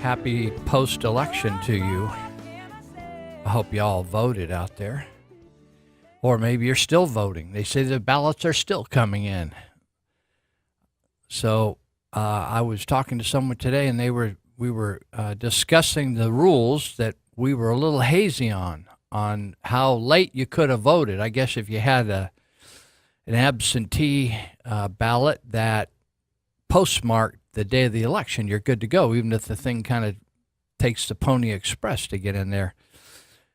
happy post-election to you. I hope you all voted out there. Or maybe you're still voting. They say the ballots are still coming in. So I was talking to someone today, and we were discussing the rules that we were a little hazy on how late you could have voted. I guess if you had an absentee ballot that postmarked the day of the election, you're good to go, even if the thing kind of takes the Pony Express to get in there.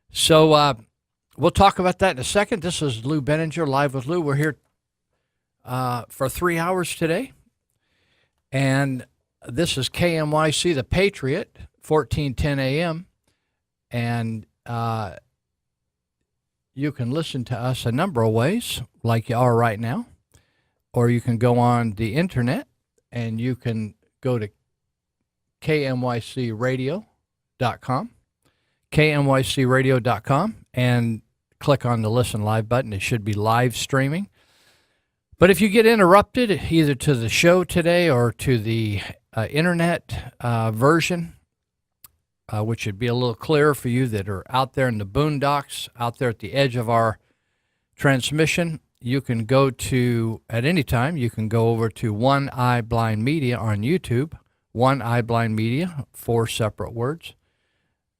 So we'll talk about that in a second. This is Lou Benninger, Live with Lou. We're here for 3 hours today. And this is KMYC, The Patriot, 1410 a.m. And you can listen to us a number of ways, like you are right now. Or you can go on the internet, and you can go to kmycradio.com, kmycradio.com, and click on the Listen Live button. It should be live streaming. But if you get interrupted, either to the show today or to the internet version, which would be a little clearer for you that are out there in the boondocks, out there at the edge of our transmission, you can go to, at any time, you can go over to One Eye Blind Media on YouTube, One Eye Blind Media, 4 separate words,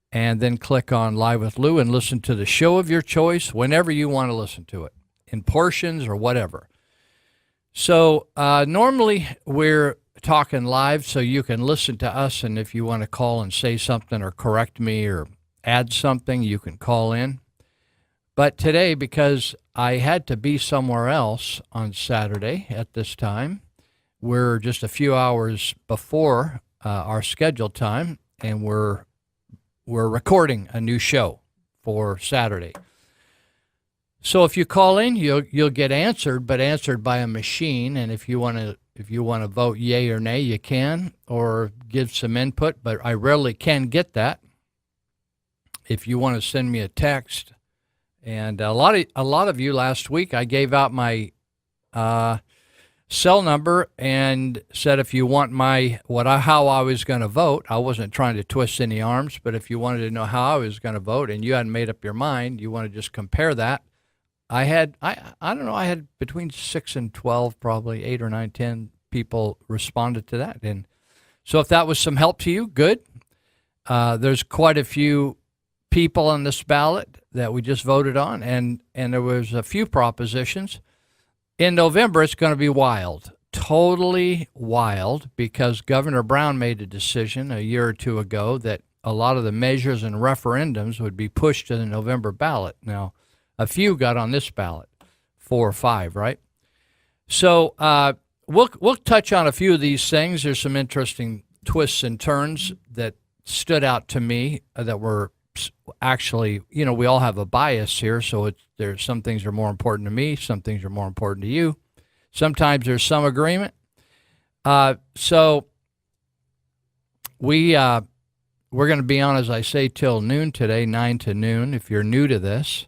and then click on Live with Lou and listen to the show of your choice whenever you want to listen to it, in portions or whatever. So normally we're talking live, so you can listen to us, and if you want to call and say something or correct me or add something, you can call in. But today, because I had to be somewhere else on Saturday at this time, we're just a few hours before our scheduled time, and we're recording a new show for Saturday. So if you call in, you'll get answered, but answered by a machine. And if you want to vote yay or nay, you can, or give some input. But I rarely can get that. If you want to send me a text. And a lot of you last week, I gave out my cell number and said if you want how I was going to vote. I wasn't trying to twist any arms, but if you wanted to know how I was going to vote and you hadn't made up your mind, you want to just compare that. I don't know, I had between 6 and 12, probably 8 or 9, 10 people responded to that. And so if that was some help to you, good. There's quite a few people on this ballot that we just voted on, and there was a few propositions. In November, it's going to be wild, totally wild, because Governor Brown made a decision a year or two ago that a lot of the measures and referendums would be pushed to the November ballot. Now, a few got on this ballot, 4 or 5, right? So we'll touch on a few of these things. There's some interesting twists and turns that stood out to me that were actually, we all have a bias here, so there's some things are more important to me, some things are more important to you. Sometimes there's some agreement. So we're going to be on, as I say, till noon today, 9 to noon, if you're new to this.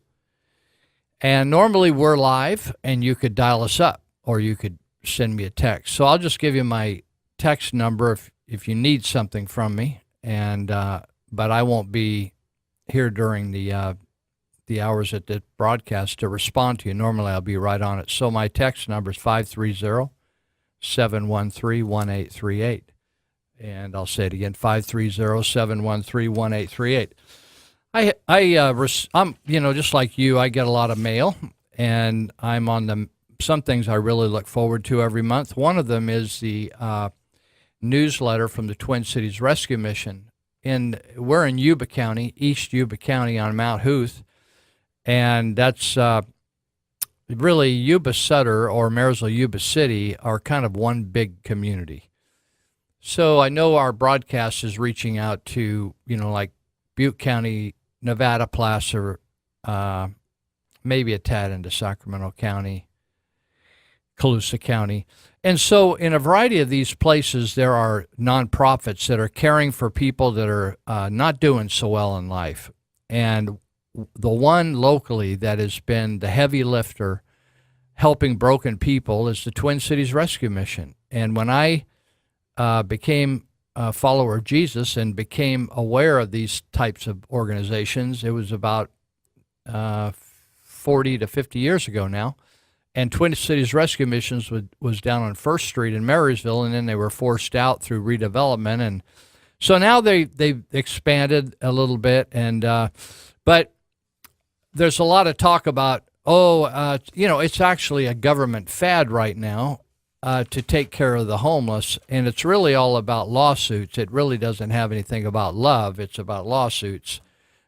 And normally we're live, and you could dial us up, or you could send me a text. So I'll just give you my text number if you need something from me, and but I won't be here during the hours at the broadcast to respond to you. Normally I'll be right on it. So my text number is 530-713-1838. And I'll say it again, 530-713-1838. I'm just like you, I get a lot of mail, and I'm on some things I really look forward to every month. One of them is the newsletter from the Twin Cities Rescue Mission. We're in Yuba County, East Yuba County on Mount Huth, and that's really Yuba Sutter or Marysville Yuba City are kind of one big community. So I know our broadcast is reaching out to, like Butte County, Nevada, Placer, maybe a tad into Sacramento County, Colusa County. And so in a variety of these places, there are nonprofits that are caring for people that are not doing so well in life. And the one locally that has been the heavy lifter helping broken people is the Twin Cities Rescue Mission. And when I became follower of Jesus and became aware of these types of organizations. It was about 40 to 50 years ago now. And Twin Cities Rescue Missions was down on First Street in Marysville, and then they were forced out through redevelopment. And so now they've expanded a little bit. And but there's a lot of talk about, it's actually a government fad right now to take care of the homeless, and it's really all about lawsuits. It really doesn't have anything about love. It's about lawsuits.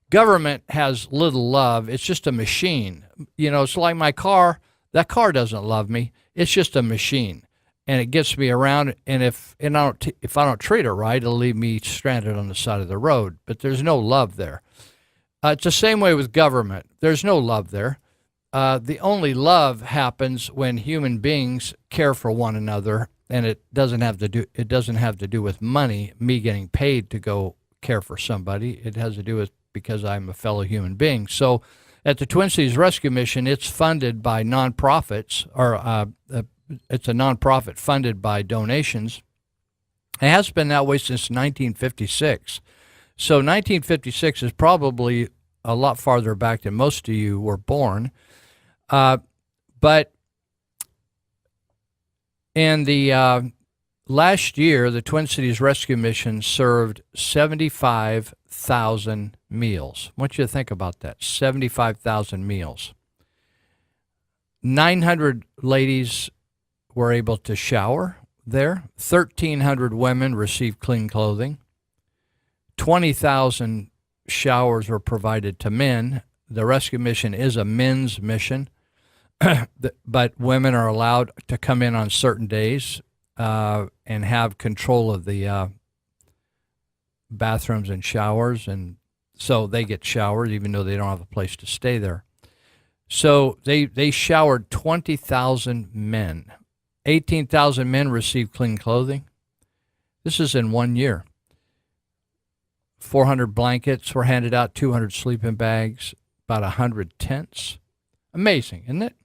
Government has little love. It's just a machine. It's like my car. That car doesn't love me. It's just a machine, and it gets me around. And if I don't treat it right, it'll leave me stranded on the side of the road. But there's no love there. It's the same way with government. There's no love there. The only love happens when human beings care for one another, and it doesn't have to do with money, me getting paid to go care for somebody. It has to do with because I'm a fellow human being. So at the Twin Cities Rescue Mission, it's funded by nonprofits, or it's a nonprofit funded by donations. It has been that way since 1956. So 1956 is probably a lot farther back than most of you were born. But in the last year, the Twin Cities Rescue Mission served 75,000 meals. I want you to think about that, 75,000 meals. 900 ladies were able to shower there. 1,300 women received clean clothing. 20,000 showers were provided to men. The rescue mission is a men's mission, but women are allowed to come in on certain days and have control of the bathrooms and showers, and so they get showers even though they don't have a place to stay there. So they showered 20,000 men. 18,000 men received clean clothing. This is in 1 year. 400 blankets were handed out, 200 sleeping bags, about 100 tents. Amazing, isn't it?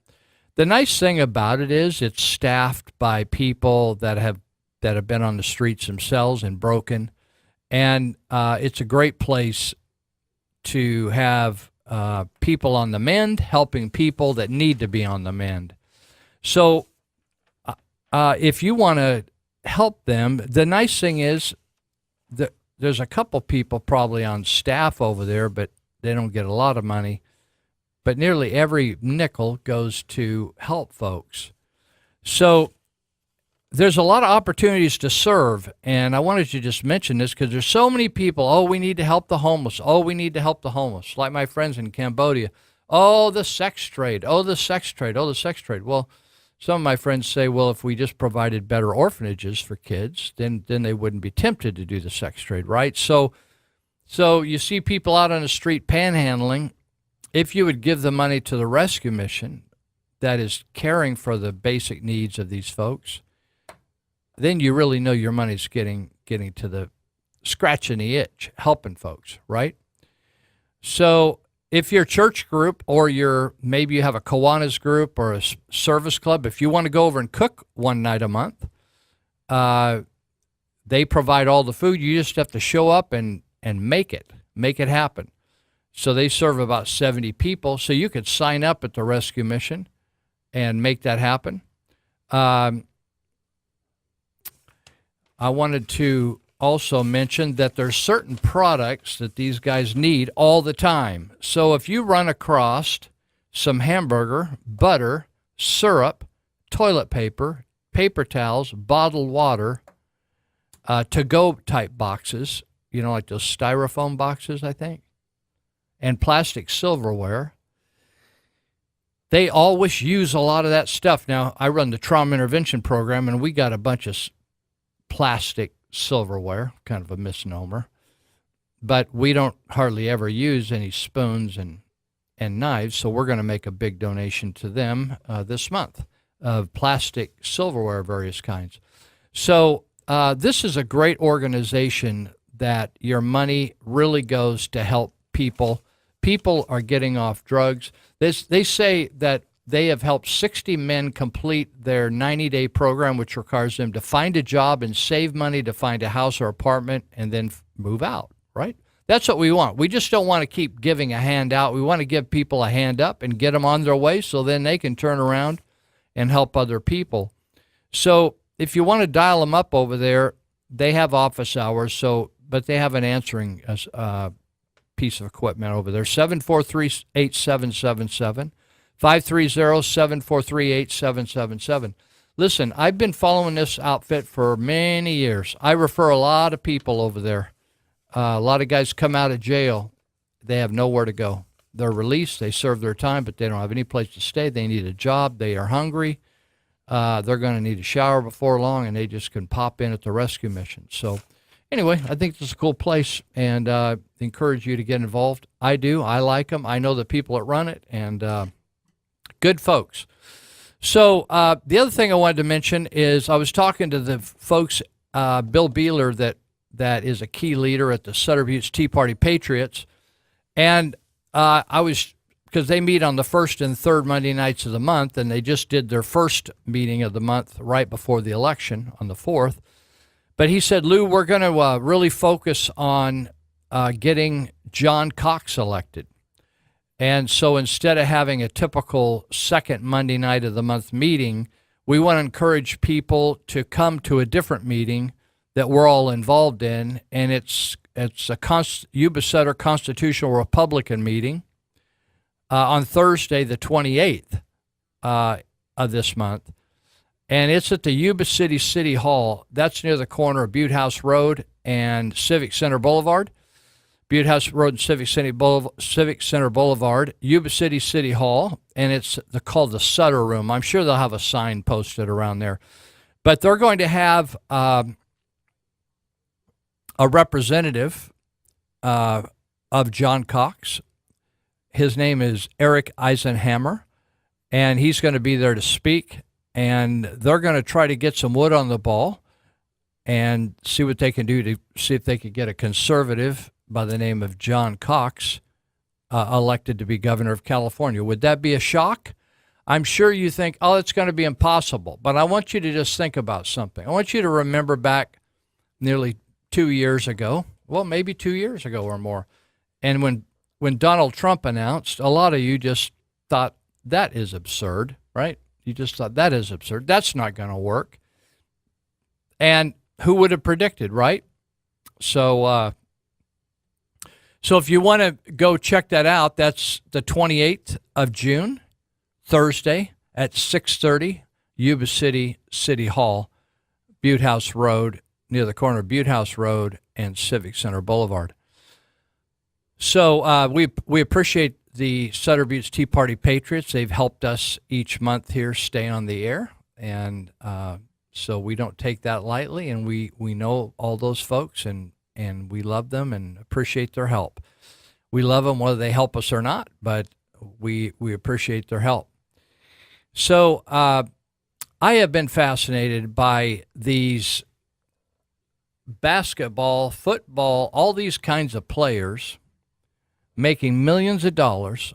The nice thing about it is it's staffed by people that have been on the streets themselves and broken, and it's a great place to have people on the mend helping people that need to be on the mend. So if you want to help them, the nice thing is that there's a couple people probably on staff over there, but they don't get a lot of money. But nearly every nickel goes to help folks. So there's a lot of opportunities to serve, and I wanted to just mention this because there's so many people, we need to help the homeless. We need to help the homeless. Like my friends in Cambodia, the sex trade, the sex trade, the sex trade. Well, some of my friends say, well, if we just provided better orphanages for kids, then they wouldn't be tempted to do the sex trade, right? So you see people out on the street panhandling. If you would give the money to the rescue mission that is caring for the basic needs of these folks, then you really know your money's getting to the scratching the itch, helping folks, right? So if your church group or maybe you have a Kiwanis group or a service club, if you want to go over and cook one night a month, they provide all the food. You just have to show up and make it happen. So they serve about 70 people. So you could sign up at the rescue mission and make that happen. I wanted to also mention that there's certain products that these guys need all the time. So if you run across some hamburger, butter, syrup, toilet paper, paper towels, bottled water, to-go type boxes, like those styrofoam boxes, I think, and plastic silverware, they always use a lot of that stuff. Now, I run the trauma intervention program, and we got a bunch of plastic silverware, kind of a misnomer, but we don't hardly ever use any spoons and knives, so we're going to make a big donation to them this month of plastic silverware of various kinds. So this is a great organization that your money really goes to help people. People are getting off drugs. They say that they have helped 60 men complete their 90-day program, which requires them to find a job and save money to find a house or apartment and then move out, right? That's what we want. We just don't want to keep giving a hand out. We want to give people a hand up and get them on their way so then they can turn around and help other people. So if you want to dial them up over there, they have office hours, but they have an answering piece of equipment over there. 743-8777, 530-743-8777. Listen, I've been following this outfit for many years. I refer a lot of people over there. A lot of guys come out of jail. They have nowhere to go. They're released. They serve their time, but they don't have any place to stay. They need a job. They are hungry. They're going to need a shower before long, and they just can pop in at the rescue mission. So anyway, I think this is a cool place, and encourage you to get involved. I do. I like them. I know the people that run it, and good folks. So the other thing I wanted to mention is I was talking to the folks, Bill Beeler, that is a key leader at the Sutter Buttes Tea Party Patriots, and I was, because they meet on the first and third Monday nights of the month, and they just did their first meeting of the month right before the election on the 4th. But he said, Lou, we're going to really focus on getting John Cox elected. And so instead of having a typical second Monday night of the month meeting, we want to encourage people to come to a different meeting that we're all involved in, and it's a Yuba Sutter Constitutional Republican meeting on Thursday, the 28th of this month. And it's at the Yuba City Hall. That's near the corner of Butte House Road and Civic Center Boulevard. Butte House Road and Civic Center Boulevard, Yuba City Hall, and it's called the Sutter Room. I'm sure they'll have a sign posted around there. But they're going to have a representative of John Cox. His name is Eric Eisenhammer, and he's going to be there to speak. And they're going to try to get some wood on the ball and see what they can do to see if they can get a conservative by the name of John Cox elected to be governor of California. Would that be a shock? I'm sure you think, oh, it's going to be impossible. But I want you to just think about something. I want you to remember back nearly 2 years ago, well, maybe 2 years ago or more. And when Donald Trump announced, a lot of you just thought, that is absurd, right? You just thought, that is absurd. That's not going to work. And who would have predicted, right? So if you want to go check that out, that's the 28th of June, Thursday at 6:30, Yuba City Hall, Butte House Road, near the corner of Butte House Road and Civic Center Boulevard. So we appreciate the Sutter Buttes Tea Party Patriots. They've helped us each month here stay on the air, and so we don't take that lightly, and we know all those folks, and we love them and appreciate their help. We love them whether they help us or not, but we appreciate their help. So I have been fascinated by these basketball, football, all these kinds of players making millions of dollars,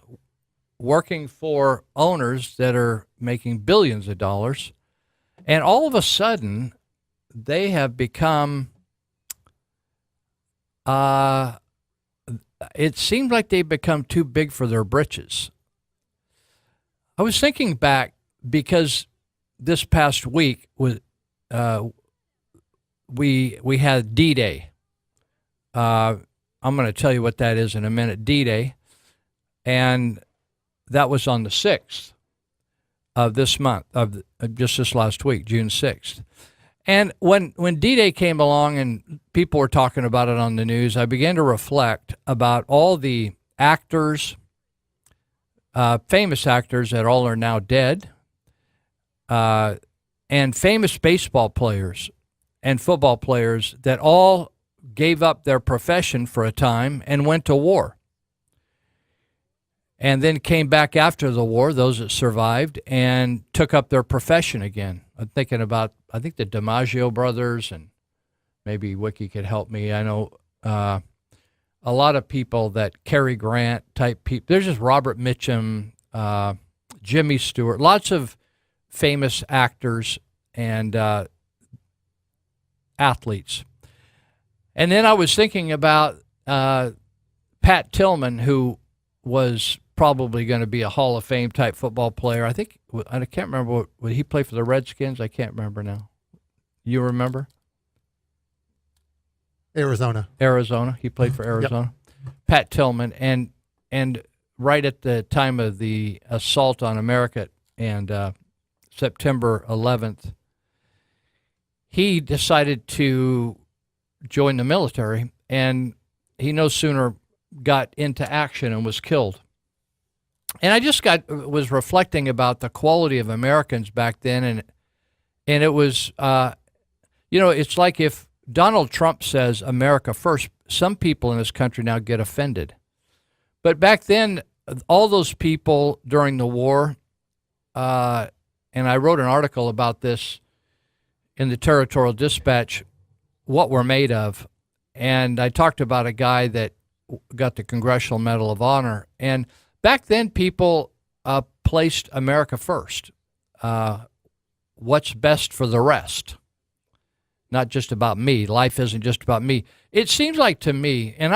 working for owners that are making billions of dollars, and all of a sudden they have become, it seems like they've become too big for their britches. I was thinking back because this past week was we had D-Day. I'm going to tell you what that is in a minute, D-Day. And that was on the 6th of this month, of just this last week, June 6th. And when D-Day came along and people were talking about it on the news, I began to reflect about all the actors, famous actors that all are now dead, and famous baseball players and football players that all gave up their profession for a time and went to war. And then came back after the war, those that survived, and took up their profession again. I'm thinking about, I think the DiMaggio brothers, and maybe Wiki could help me. I know a lot of people that Cary Grant type people. There's just Robert Mitchum, Jimmy Stewart, lots of famous actors and athletes. And then I was thinking about Pat Tillman, who was probably going to be a Hall of Fame type football player. I can't remember would he play for the Redskins? I can't remember now. You remember? Arizona. He played for Arizona. Yep. Pat Tillman, and right at the time of the assault on America and September 11th, he decided to join the military, and he no sooner got into action and was killed. And I just was reflecting about the quality of Americans back then, and it was, it's like if Donald Trump says America first, some people in this country now get offended. But back then, all those people during the war, and I wrote an article about this in the Territorial Dispatch, what we're made of. And I talked about a guy that got the Congressional Medal of Honor. And back then, people placed America first. What's best for the rest? Not just about me. Life isn't just about me. It seems like to me, and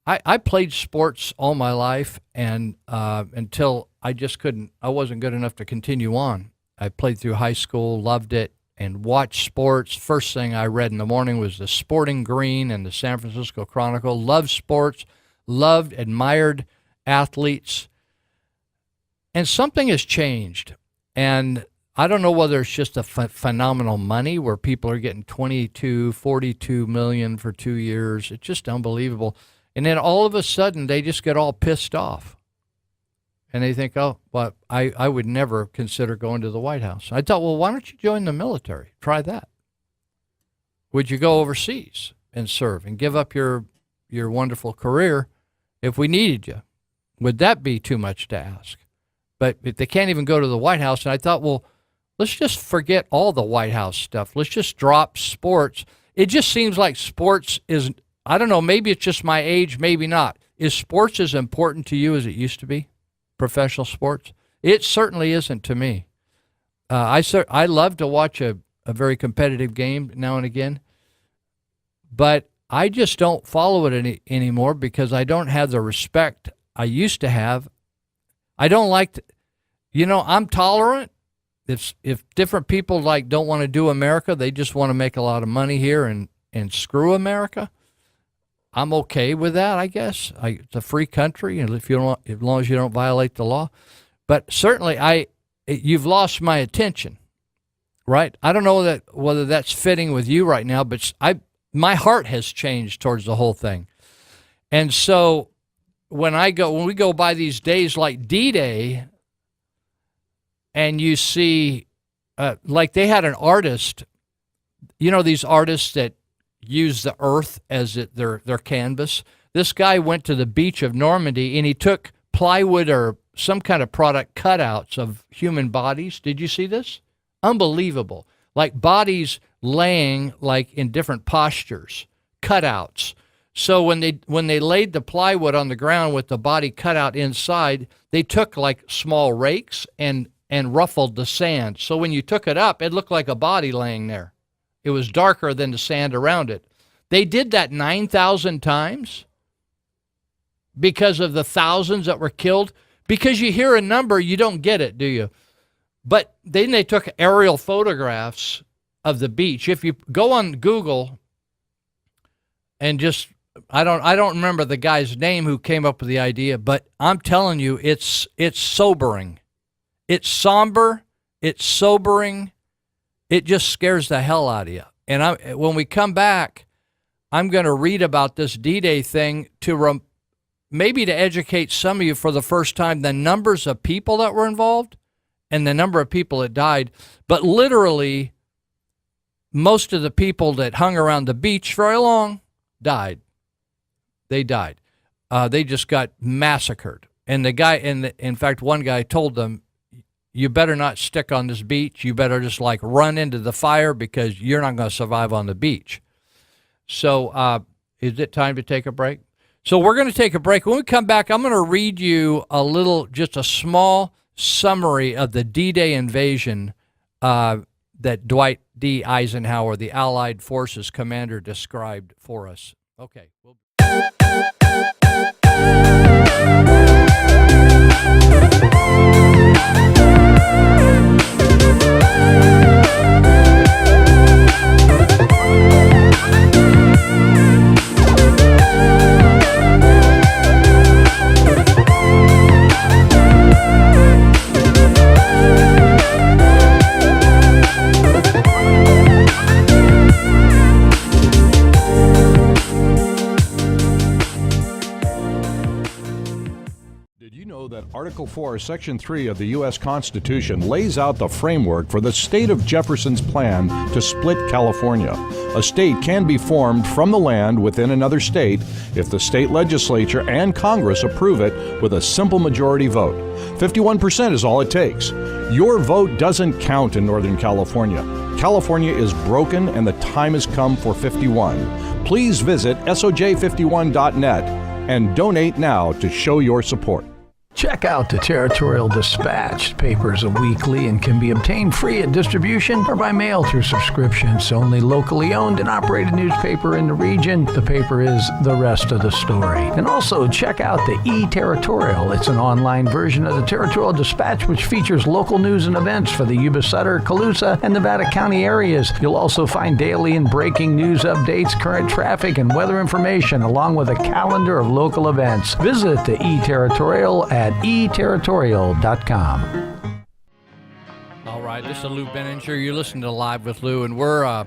I played sports all my life, and until I wasn't good enough to continue on. I played through high school, loved it, and watched sports. First thing I read in the morning was the Sporting Green and the San Francisco Chronicle. Loved sports, admired athletes. And something has changed. And I don't know whether it's just a phenomenal money where people are getting 42 million for 2 years. It's just unbelievable. And then all of a sudden, they just get all pissed off. And they think, oh, well, I would never consider going to the White House. I thought, well, why don't you join the military? Try that. Would you go overseas and serve and give up your wonderful career if we needed you? Would that be too much to ask? But if they can't even go to the White House, and I thought, well, let's just forget all the White House stuff. Let's just drop sports. It just seems like sports is, I don't know, maybe it's just my age, maybe not. Is sports as important to you as it used to be? Professional sports? It certainly isn't to me. I love to watch a very competitive game now and again, but I just don't follow it anymore because I don't have the respect I used to have. I don't like to, I'm tolerant. If different people don't want to do America, they just want to make a lot of money here and screw America, I'm okay with that, I guess. It's a free country, and as long as you don't violate the law. But certainly, you've lost my attention, right? I don't know whether that's fitting with you right now, but my heart has changed towards the whole thing. And so when we go by these days like D-Day, and you see, like they had an artist, these artists that use the earth as their canvas. This guy went to the beach of Normandy, and he took plywood or some kind of product cutouts of human bodies. Did you see this? Unbelievable. Like bodies laying in different postures, cutouts. So when they laid the plywood on the ground with the body cut out inside, they took small rakes and ruffled the sand. So when you took it up, it looked like a body laying there. It was darker than the sand around it. They did that 9,000 times because of the thousands that were killed. Because you hear a number, you don't get it, do you? But then they took aerial photographs of the beach. If you go on Google and I don't remember the guy's name who came up with the idea, but I'm telling you, it's sobering. It's somber. It's sobering. It just scares the hell out of you. And when we come back, I'm going to read about this D-Day thing maybe to educate some of you for the first time the numbers of people that were involved and the number of people that died. But literally, most of the people that hung around the beach very long died. They died. They just got massacred. And in fact, one guy told them, you better not stick on this beach. You better just run into the fire because you're not going to survive on the beach. So is it time to take a break? So we're going to take a break. When we come back, I'm going to read you just a small summary of the D-Day invasion that Dwight D. Eisenhower, the Allied Forces commander, described for us. Okay. Article 4, Section 3 of the U.S. Constitution lays out the framework for the state of Jefferson's plan to split California. A state can be formed from the land within another state if the state legislature and Congress approve it with a simple majority vote. 51% is all it takes. Your vote doesn't count in Northern California. California is broken and the time has come for 51. Please visit soj51.net and donate now to show your support. Check out the Territorial Dispatch. Papers are weekly and can be obtained free at distribution or by mail through subscription. It's the only locally owned and operated newspaper in the region. The paper is the rest of the story. And also check out the E-Territorial. It's an online version of the Territorial Dispatch which features local news and events for the Yuba Sutter, Colusa, and Nevada County areas. You'll also find daily and breaking news updates, current traffic, and weather information along with a calendar of local events. Visit the E-Territorial at eterritorial.com. All right, this is Lou Benninger. You're listening to Live with Lou, and we're,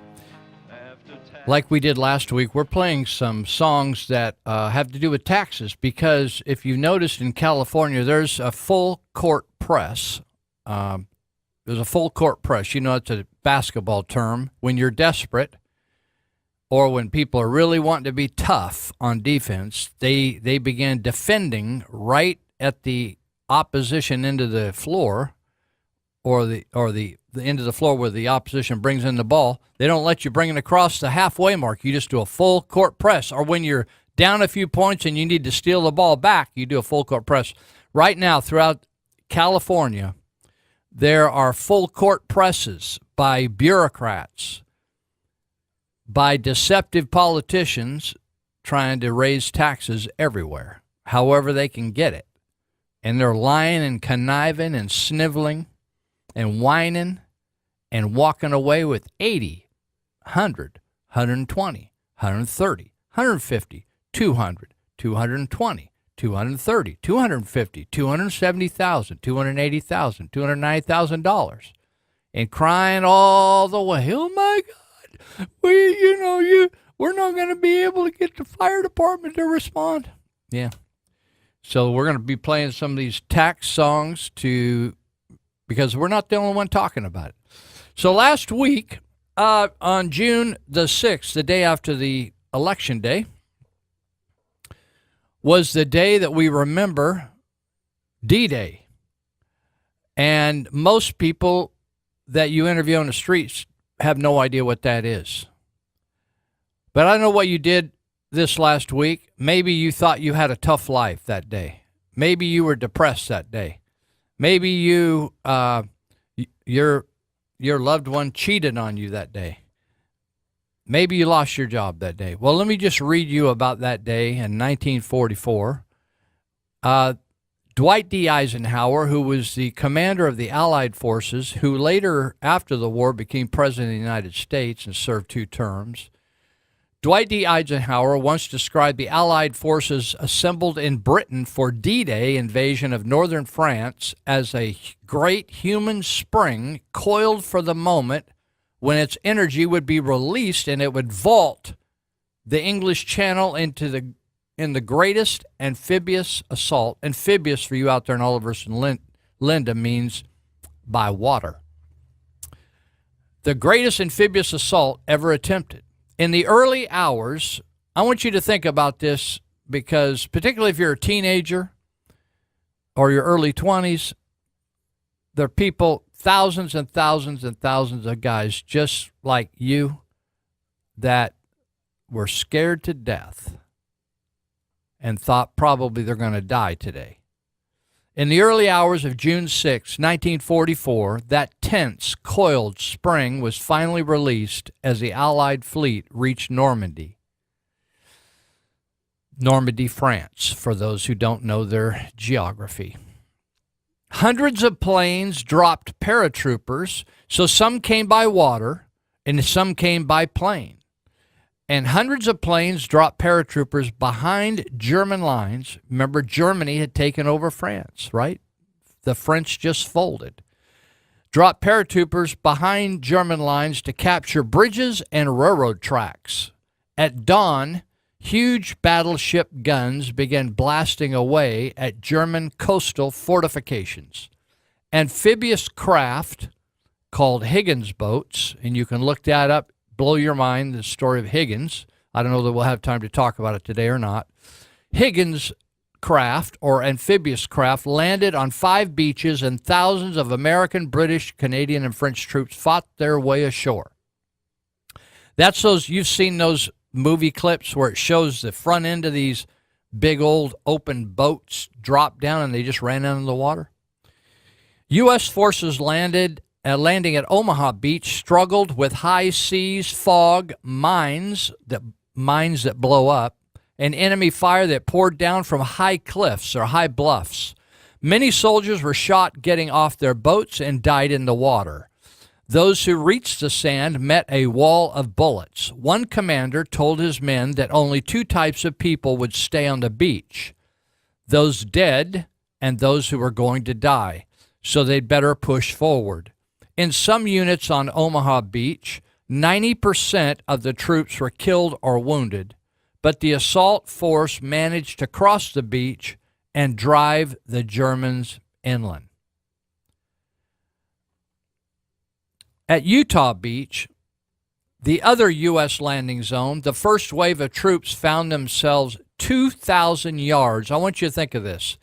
like we did last week, we're playing some songs that have to do with taxes because if you noticed in California, there's a full court press. There's a full court press. You know, it's a basketball term. When you're desperate or when people are really wanting to be tough on defense, they begin defending right at the opposition end of the floor or the end of the floor where the opposition brings in the ball. They don't let you bring it across the halfway mark. You just do a full court press. Or when you're down a few points and you need to steal the ball back, you do a full court press. Right now throughout California, there are full court presses by bureaucrats, by deceptive politicians trying to raise taxes everywhere, however they can get it. And they're lying and conniving and sniveling and whining and walking away with 80, 100, 120, 130, 150, 200, 220, 230, 250, $270,000, $280,000, $290,000, and crying all the way, oh my God, we're not going to be able to get the fire department to respond. Yeah. So we're going to be playing some of these tax songs because we're not the only one talking about it. So last week, on June the 6th, the day after the election day, was the day that we remember D-Day. And most people that you interview on the streets have no idea what that is. But I know what you did this last week. Maybe you thought you had a tough life that day. Maybe you were depressed that day. Maybe your loved one cheated on you that day. Maybe you lost your job that day. Well, let me just read you about that day in 1944. Dwight D. Eisenhower, who was the commander of the Allied forces, who later, after the war, became president of the United States and served 2 terms, Dwight D. Eisenhower once described the Allied forces assembled in Britain for D-Day invasion of northern France as a great human spring coiled for the moment when its energy would be released and it would vault the English Channel in the greatest amphibious assault. Amphibious for you out there in Olivehurst and Linda means by water. The greatest amphibious assault ever attempted. In the early hours, I want you to think about this because particularly if you're a teenager or your early 20s, there are people, thousands and thousands and thousands of guys just like you that were scared to death and thought probably they're going to die today. In the early hours of June 6, 1944, that tense, coiled spring was finally released as the Allied fleet reached Normandy. Normandy, France, for those who don't know their geography. Hundreds of planes dropped paratroopers, so some came by water and some came by plane. And hundreds of planes dropped paratroopers behind German lines. Remember, Germany had taken over France, right? The French just folded. Dropped paratroopers behind German lines to capture bridges and railroad tracks. At dawn, huge battleship guns began blasting away at German coastal fortifications. Amphibious craft called Higgins boats, and you can look that up, blow your mind, the story of Higgins. I don't know that we'll have time to talk about it today or not. Higgins craft, or amphibious craft, landed on 5 beaches, and thousands of American, British, Canadian, and French troops fought their way ashore. That's those, you've seen those movie clips where it shows the front end of these big old open boats drop down and they just ran out in the water. U.S. forces landing at Omaha Beach struggled with high seas, fog, mines that blow up, and enemy fire that poured down from high cliffs or high bluffs. Many soldiers were shot getting off their boats and died in the water. Those who reached the sand met a wall of bullets. One commander told his men that only 2 types of people would stay on the beach: those dead and those who were going to die, so they'd better push forward. In some units on Omaha Beach, 90% of the troops were killed or wounded, but the assault force managed to cross the beach and drive the Germans inland. At Utah Beach, the other U.S. landing zone, the first wave of troops found themselves 2,000 yards. I want you to think of this.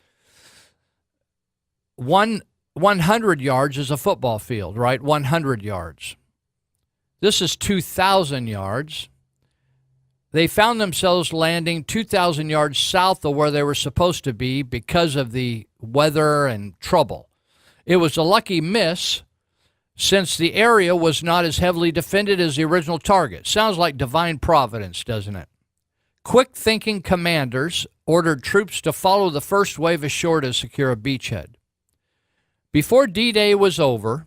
100 yards is a football field, right? 100 yards. This is 2,000 yards. They found themselves landing 2,000 yards south of where they were supposed to be because of the weather and trouble. It was a lucky miss, since the area was not as heavily defended as the original target. Sounds like divine providence, doesn't it? Quick-thinking commanders ordered troops to follow the first wave ashore to secure a beachhead. Before D-Day was over,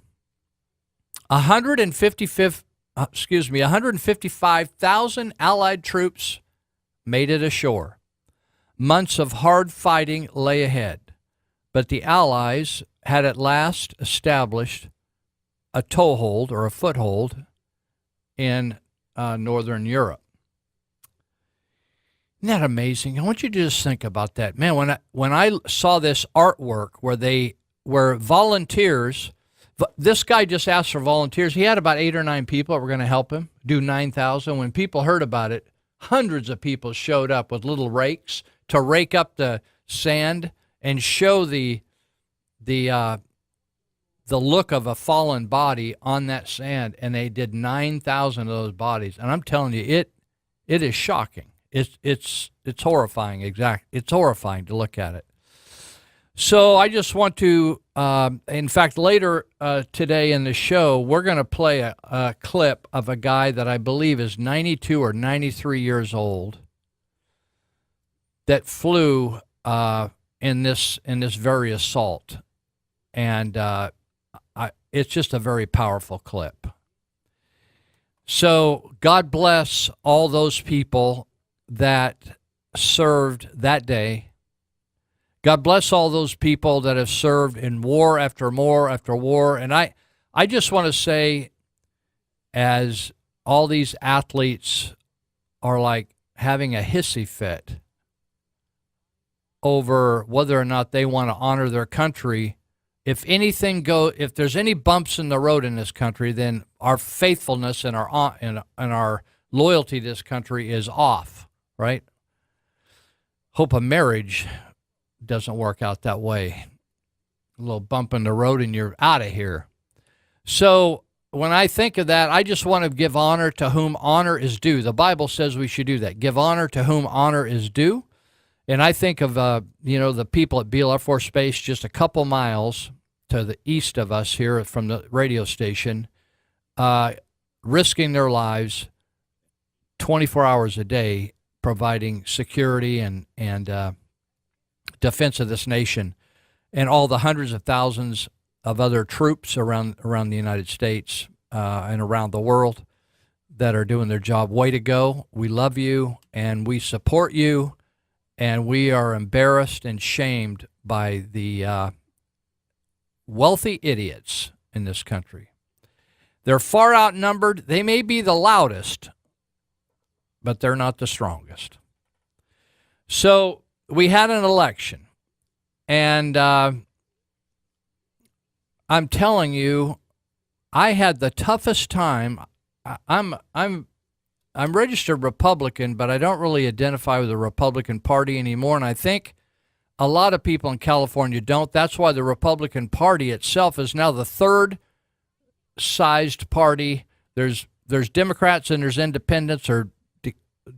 155,000 Allied troops made it ashore. Months of hard fighting lay ahead, but the Allies had at last established a toehold or a foothold in Northern Europe. Isn't that amazing? I want you to just think about that. Man, when I saw this artwork where volunteers, this guy just asked for volunteers. He had about 8 or 9 people that were going to help him do 9,000. When people heard about it, hundreds of people showed up with little rakes to rake up the sand and show the look of a fallen body on that sand, and they did 9,000 of those bodies. And I'm telling you, it is shocking. It's horrifying. It's horrifying to look at it. So I just want to, in fact, later today in the show, we're going to play a clip of a guy that I believe is 92 or 93 years old that flew in this very assault, and it's just a very powerful clip. So God bless all those people that served that day. God bless all those people that have served in war after war after war. And I just want to say, as all these athletes are like having a hissy fit over whether or not they want to honor their country, if there's any bumps in the road in this country, then our faithfulness and our loyalty to this country is off, right? Hope a marriage doesn't work out that way. A little bump in the road and you're out of here. So when I think of that, I just want to give honor to whom honor is due. The Bible says we should do that. Give honor to whom honor is due. And I think of, the people at Beale Air Force Base just a couple miles to the east of us here from the radio station, risking their lives 24 hours a day, providing security and defense of this nation, and all the hundreds of thousands of other troops around the United States and around the world that are doing their job. Way to go. We love you, and we support you, and we are embarrassed and shamed by the wealthy idiots in this country. They're far outnumbered. They may be the loudest, but they're not the strongest. So we had an election, and I'm telling you, I had the toughest time. I'm registered Republican, but I don't really identify with the Republican Party anymore, and I think a lot of people in California don't. That's why the Republican Party itself is now the third sized party. There's Democrats and there's independents or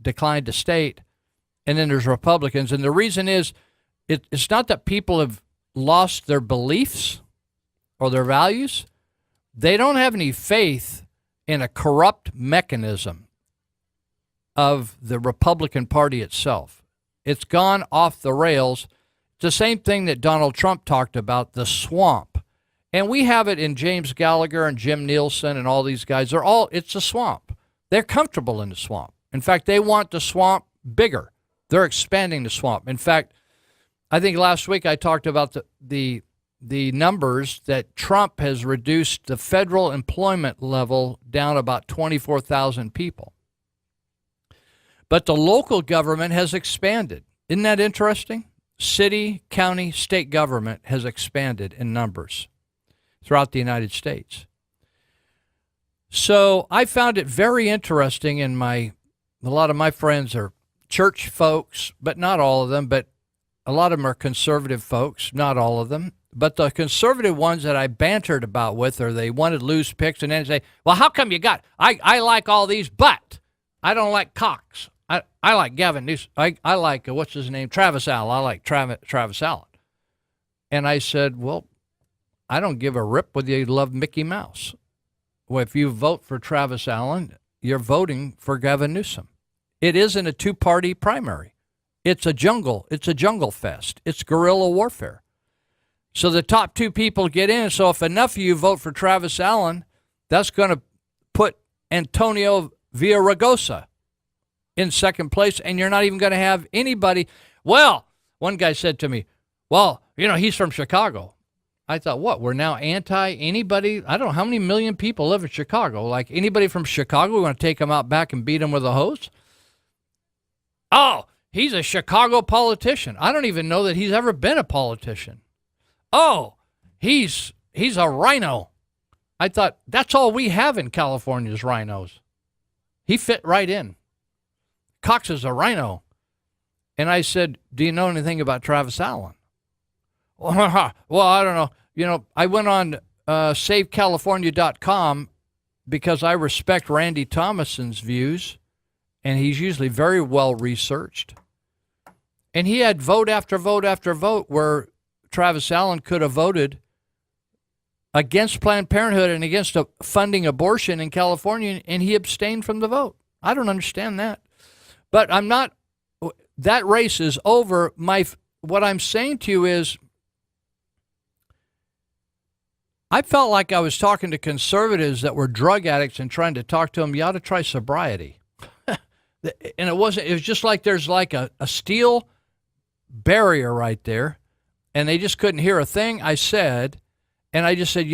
declined to state, and then there's Republicans. And the reason is it's not that people have lost their beliefs or their values. They don't have any faith in a corrupt mechanism of the Republican Party itself. It's gone off the rails. It's the same thing that Donald Trump talked about, the swamp. And we have it in James Gallagher and Jim Nielsen and all these guys. It's a swamp. They're comfortable in the swamp. In fact, they want the swamp bigger. They're expanding the swamp. In fact, I think last week I talked about the numbers that Trump has reduced the federal employment level down about 24,000 people. But the local government has expanded. Isn't that interesting? City, county, state government has expanded in numbers throughout the United States. So I found it very interesting, and a lot of my friends are church folks, but not all of them, but a lot of them are conservative folks, not all of them. But the conservative ones that I bantered about with, or they wanted loose picks and then say, well, how come you got, I like all these, but I don't like Cox. I like Gavin Newsom. I like, what's his name? Travis Allen. I like Travis Allen. And I said, well, I don't give a rip whether you love Mickey Mouse. Well, if you vote for Travis Allen, you're voting for Gavin Newsom. It isn't a two-party primary. It's a jungle. It's a jungle fest. It's guerrilla warfare. So the top two people get in. So if enough of you vote for Travis Allen, that's going to put Antonio Villaraigosa in second place, and you're not even going to have anybody. Well, one guy said to me, well, he's from Chicago. I thought, what, we're now anti-anybody? I don't know how many million people live in Chicago. Like, anybody from Chicago, we want to take them out back and beat them with a hose? Oh, he's a Chicago politician. I don't even know that he's ever been a politician. Oh, he's a rhino. I thought, that's all we have in California is rhinos. He fit right in. Cox is a rhino. And I said, do you know anything about Travis Allen? Well, I don't know. I went on SaveCalifornia.com because I respect Randy Thomason's views, and he's usually very well researched. And he had vote after vote after vote where Travis Allen could have voted against Planned Parenthood and against funding abortion in California, and he abstained from the vote. I don't understand that. But that race is over. What I'm saying to you is, I felt like I was talking to conservatives that were drug addicts and trying to talk to them, you ought to try sobriety. And it was just like there's like a steel barrier right there, and they just couldn't hear a thing I said. And I just said,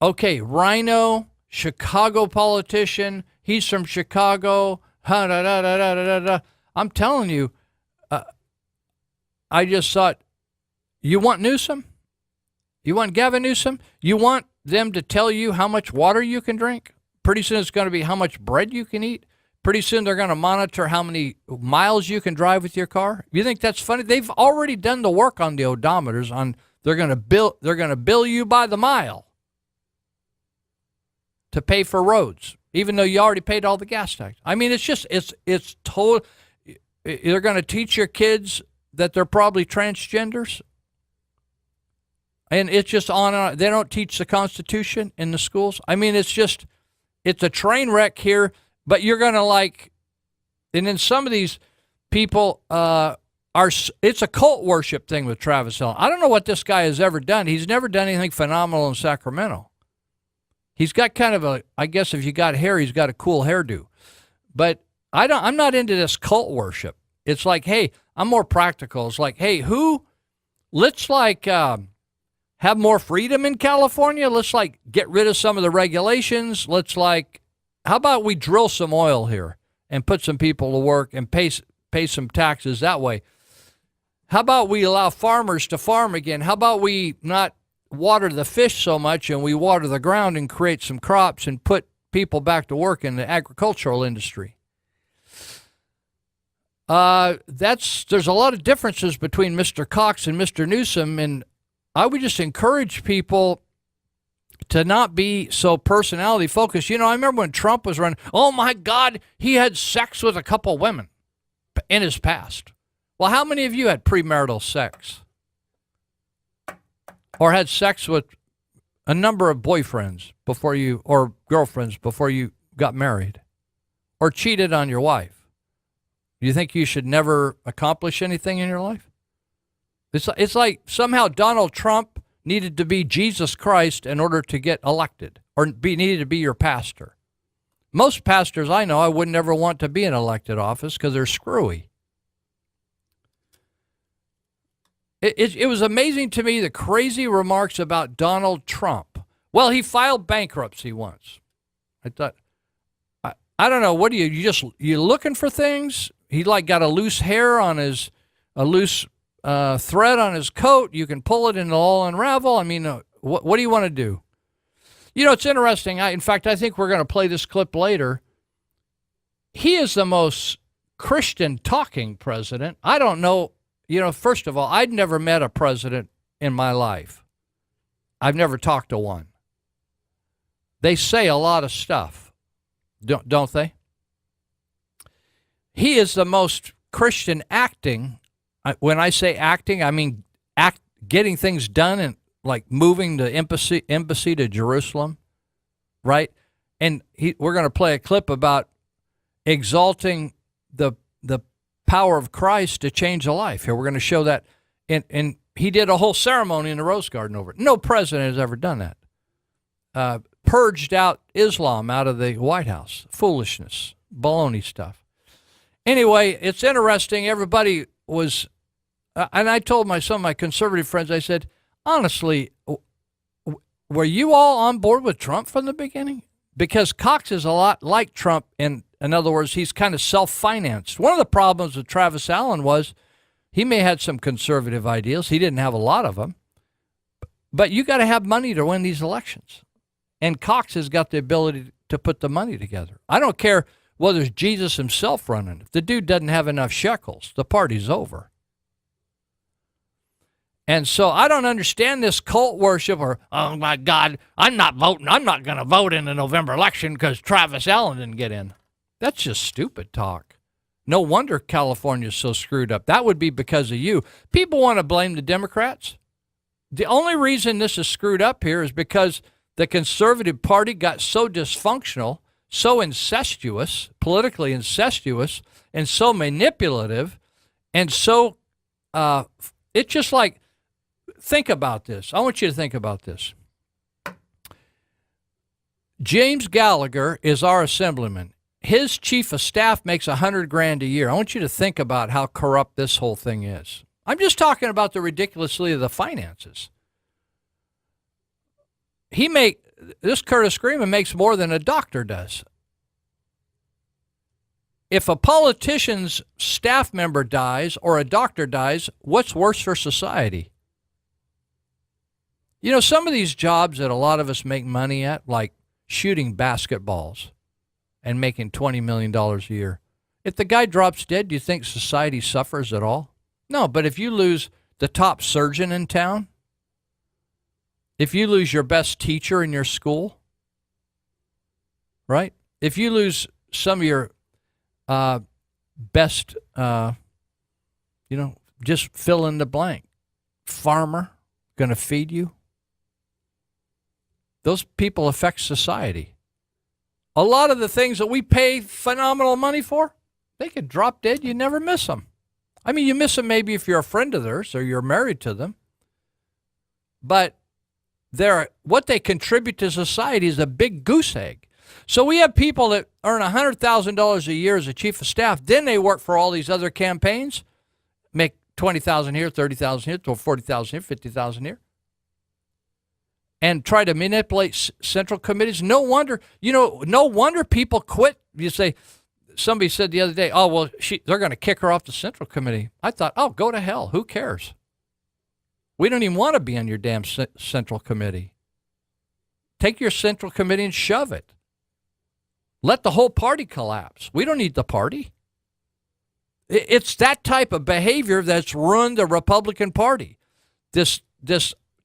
okay, rhino, Chicago politician, he's from Chicago, I'm telling you, I just thought, you want Newsom? You want Gavin Newsom? You want them to tell you how much water you can drink? Pretty soon it's going to be how much bread you can eat. Pretty soon they're going to monitor how many miles you can drive with your car. You think that's funny? They've already done the work on the odometers. They're going to bill you by the mile to pay for roads, even though you already paid all the gas tax. I mean, it's total. You're going to teach your kids that they're probably transgenders? And it's just on and on. They don't teach the Constitution in the schools. I mean, it's a train wreck here, but you're going to like, and then some of these people it's a cult worship thing with Travis Allen. I don't know what this guy has ever done. He's never done anything phenomenal in Sacramento. He's got kind of I guess if you got hair, he's got a cool hairdo. But I'm not into this cult worship. It's like, hey, I'm more practical. It's like, hey, let's like have more freedom in California. Let's like get rid of some of the regulations. Let's like, how about we drill some oil here and put some people to work and pay some taxes that way? How about we allow farmers to farm again? How about we not water the fish so much and we water the ground and create some crops and put people back to work in the agricultural industry? There's a lot of differences between Mr. Cox and Mr. Newsom, and I would just encourage people to not be so personality focused. You know, I remember when Trump was running, oh my God, he had sex with a couple women in his past. Well, how many of you had premarital sex? Or had sex with a number of boyfriends or girlfriends before you got married? Or cheated on your wife? Do you think you should never accomplish anything in your life? It's like somehow Donald Trump needed to be Jesus Christ in order to get elected, or needed to be your pastor. Most pastors I know, I would never want to be in elected office because they're screwy. It was amazing to me, the crazy remarks about Donald Trump. Well, he filed bankruptcy once. I thought, I don't know, what do you looking for things? He like got a loose hair on a loose thread on his coat. You can pull it and it'll all unravel. I mean, what do you want to do? You know, it's interesting. In fact, I think we're going to play this clip later. He is the most Christian talking president. I don't know. You know, first of all, I'd never met a president in my life. I've never talked to one. They say a lot of stuff, don't they? He is the most Christian acting. When I say acting, I mean getting things done and like moving the embassy to Jerusalem, right? And we're going to play a clip about exalting the power of Christ to change a life. Here, we're going to show that. And he did a whole ceremony in the Rose Garden over it. No president has ever done that. Purged out Islam out of the White House. Foolishness. Baloney stuff. Anyway, it's interesting. Everybody was, and I told some of my conservative friends, I said, honestly, were you all on board with Trump from the beginning? Because Cox is a lot like Trump. In other words, he's kind of self-financed. One of the problems with Travis Allen was he may have had some conservative ideals. He didn't have a lot of them. But you got to have money to win these elections. And Cox has got the ability to put the money together. I don't care whether it's Jesus himself running. If the dude doesn't have enough shekels, the party's over. And so I don't understand this cult worship or, oh my God, I'm not voting. I'm not going to vote in the November election because Travis Allen didn't get in. That's just stupid talk. No wonder California's so screwed up. That would be because of you. People want to blame the Democrats. The only reason this is screwed up here is because the conservative party got so dysfunctional, so incestuous, politically incestuous, and so manipulative, and so it's just like, think about this. I want you to think about this. James Gallagher is our assemblyman. His chief of staff makes $100,000 a year. I want you to think about how corrupt this whole thing is. I'm just talking about the ridiculously of the finances. This Curtis Greenman makes more than a doctor does. If a politician's staff member dies or a doctor dies, what's worse for society? You know, some of these jobs that a lot of us make money at, like shooting basketballs and making $20 million a year. If the guy drops dead, do you think society suffers at all? No, but if you lose the top surgeon in town, if you lose your best teacher in your school, right? If you lose some of your best, just fill in the blank. Farmer, going to feed you. Those people affect society. A lot of the things that we pay phenomenal money for, they could drop dead. You never miss them. I mean, you miss them maybe if you're a friend of theirs or you're married to them. But what they contribute to society is a big goose egg. So we have people that earn $100,000 a year as a chief of staff. Then they work for all these other campaigns, make $20,000 here, $30,000 here, $40,000 here, $50,000 here, and try to manipulate central committees. No wonder people quit. You say, somebody said the other day, oh, well, they're going to kick her off the central committee. I thought, oh, go to hell. Who cares? We don't even want to be on your damn central committee. Take your central committee and shove it. Let the whole party collapse. We don't need the party. It's that type of behavior that's ruined the Republican Party. This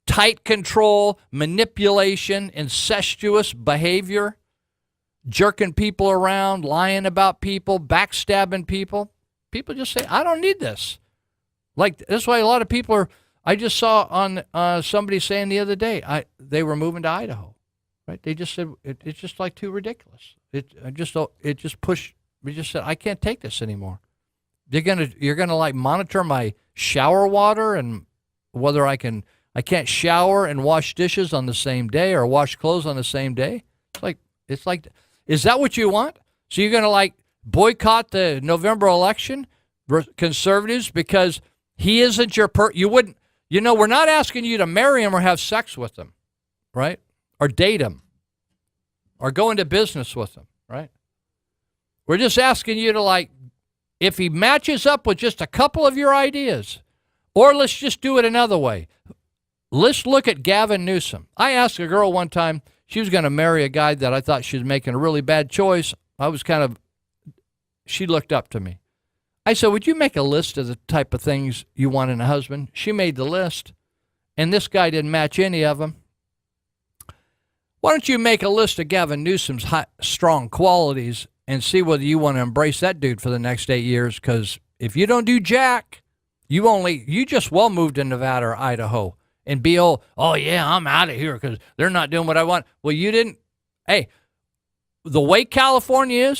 tight control, manipulation, incestuous behavior, jerking people around, lying about people, backstabbing people. People just say, I don't need this. Like, that's why a lot of people are, I just saw on somebody saying the other day, they were moving to Idaho, right? They just said, it's just like too ridiculous. We just said, I can't take this anymore. You're gonna like monitor my shower water and whether I can't shower and wash dishes on the same day or wash clothes on the same day. It's like, is that what you want? So you're gonna like boycott the November election, conservatives, because he isn't your you wouldn't. We're not asking you to marry him or have sex with him, right? Or date him, or go into business with him, right? We're just asking you to if he matches up with just a couple of your ideas, or let's just do it another way. Let's look at Gavin Newsom. I asked a girl one time, she was going to marry a guy that I thought she was making a really bad choice. She looked up to me. I said, would you make a list of the type of things you want in a husband? She made the list, and this guy didn't match any of them. Why don't you make a list of Gavin Newsom's strong qualities and see whether you want to embrace that dude for the next 8 years? Because if you don't do jack, you just moved to Nevada or Idaho and be oh yeah, I'm out of here because they're not doing what I want. Well, you didn't. Hey, the way California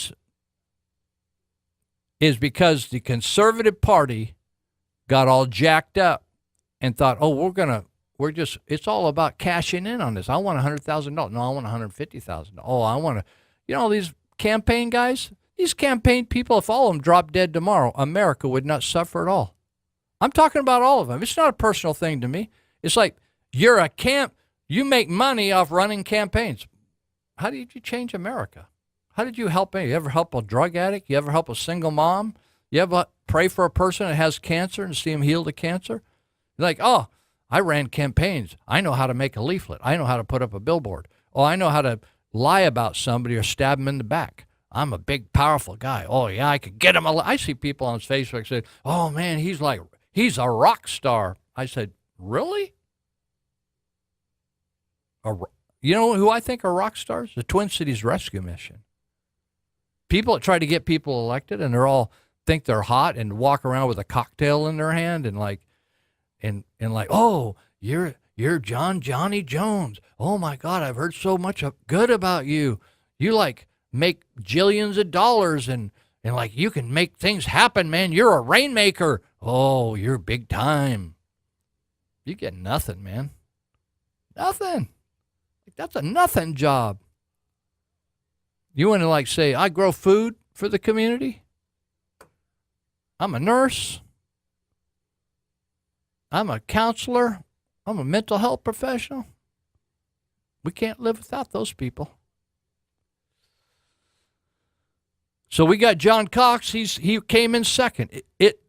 is because the conservative party got all jacked up and thought, it's all about cashing in on this. I want $100,000. No, I want $150,000. Oh, I want to, these campaign guys, these campaign people, if all of them dropped dead tomorrow, America would not suffer at all. I'm talking about all of them. It's not a personal thing to me. It's like you make money off running campaigns. How did you change America? How did you help any? You ever help a drug addict? You ever help a single mom? You ever pray for a person that has cancer and see him healed of cancer? You're like, oh, I ran campaigns. I know how to make a leaflet. I know how to put up a billboard. Oh, I know how to lie about somebody or stab him in the back. I'm a big, powerful guy. Oh, yeah, I could get him. I see people on Facebook say, oh, man, he's a rock star. I said, really? You know who I think are rock stars? The Twin Cities Rescue Mission. People that try to get people elected and think they're hot and walk around with a cocktail in their hand and oh, you're Johnny Jones. Oh my God, I've heard so much good about you. You make jillions of dollars and you can make things happen, man. You're a rainmaker. Oh, you're big time. You get nothing, man. Nothing. That's a nothing job. You want to say, I grow food for the community? I'm a nurse. I'm a counselor. I'm a mental health professional. We can't live without those people. So we got John Cox. He came in second.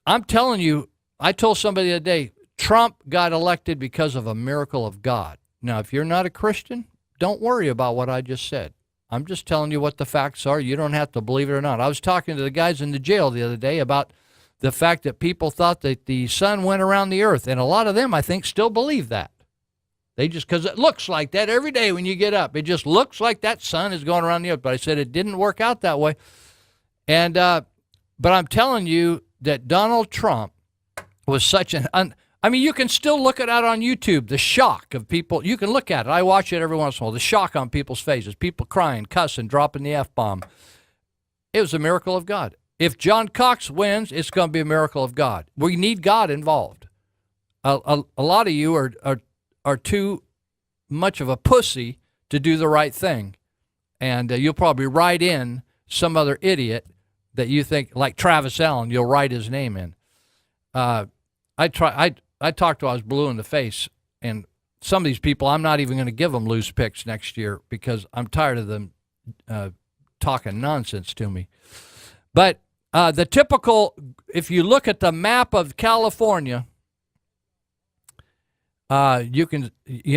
I'm telling you, I told somebody the other day, Trump got elected because of a miracle of God. Now, if you're not a Christian, don't worry about what I just said. I'm just telling you what the facts are. You don't have to believe it or not. I was talking to the guys in the jail the other day about the fact that people thought that the sun went around the earth, and a lot of them, I think, still believe that. They just, because it looks like that every day when you get up. It just looks like that sun is going around the earth. But I said it didn't work out that way. And But I'm telling you that Donald Trump was such I mean, you can still look at it on YouTube, the shock of people. You can look at it. I watch it every once in a while. The shock on people's faces, people crying, cussing, dropping the F-bomb. It was a miracle of God. If John Cox wins, it's going to be a miracle of God. We need God involved. A lot of you are too much of a pussy to do the right thing. And you'll probably write in some other idiot that you think, like Travis Allen, you'll write his name in. I talked to I was blue in the face, and some of these people, I'm not even going to give them loose picks next year because I'm tired of them talking nonsense to me. But the typical, if you look at the map of California, you can,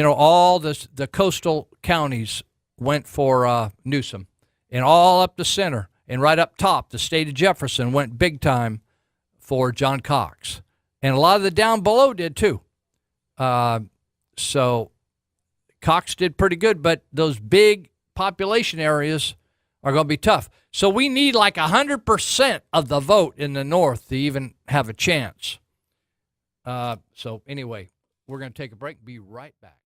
all the coastal counties went for Newsom, and all up the center and right up top, the state of Jefferson went big time for John Cox. And a lot of the down below did too. So Cox did pretty good, but those big population areas are going to be tough. So we need like 100% of the vote in the North to even have a chance. So anyway, we're going to take a break. Be right back.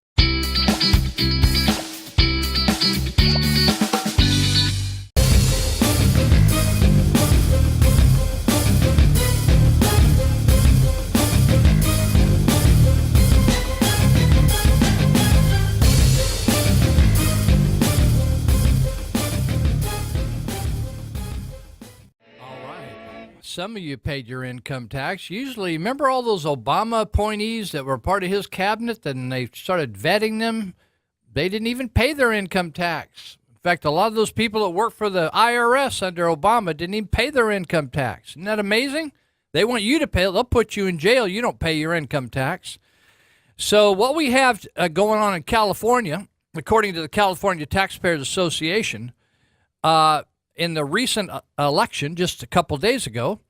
Some of you paid your income tax. Usually, remember all those Obama appointees that were part of his cabinet and they started vetting them? They didn't even pay their income tax. In fact, a lot of those people that work for the IRS under Obama didn't even pay their income tax. Isn't that amazing? They want you to pay. They'll put you in jail. You don't pay your income tax. So what we have going on in California, according to the California Taxpayers Association, in the recent election just a couple days ago,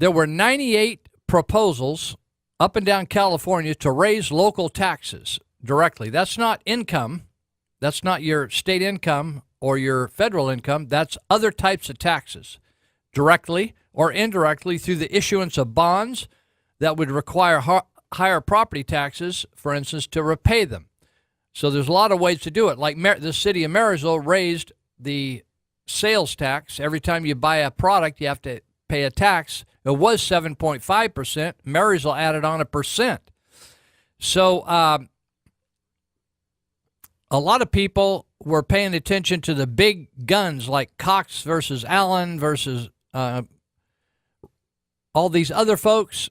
there were 98 proposals up and down California to raise local taxes directly. That's not income. That's not your state income or your federal income. That's other types of taxes, directly or indirectly through the issuance of bonds that would require higher property taxes, for instance, to repay them. So there's a lot of ways to do it. Like the city of Marysville raised the sales tax. Every time you buy a product, you have to pay a tax. It was 7.5%. Marysville added on 1%. So a lot of people were paying attention to the big guns like Cox versus Allen versus all these other folks,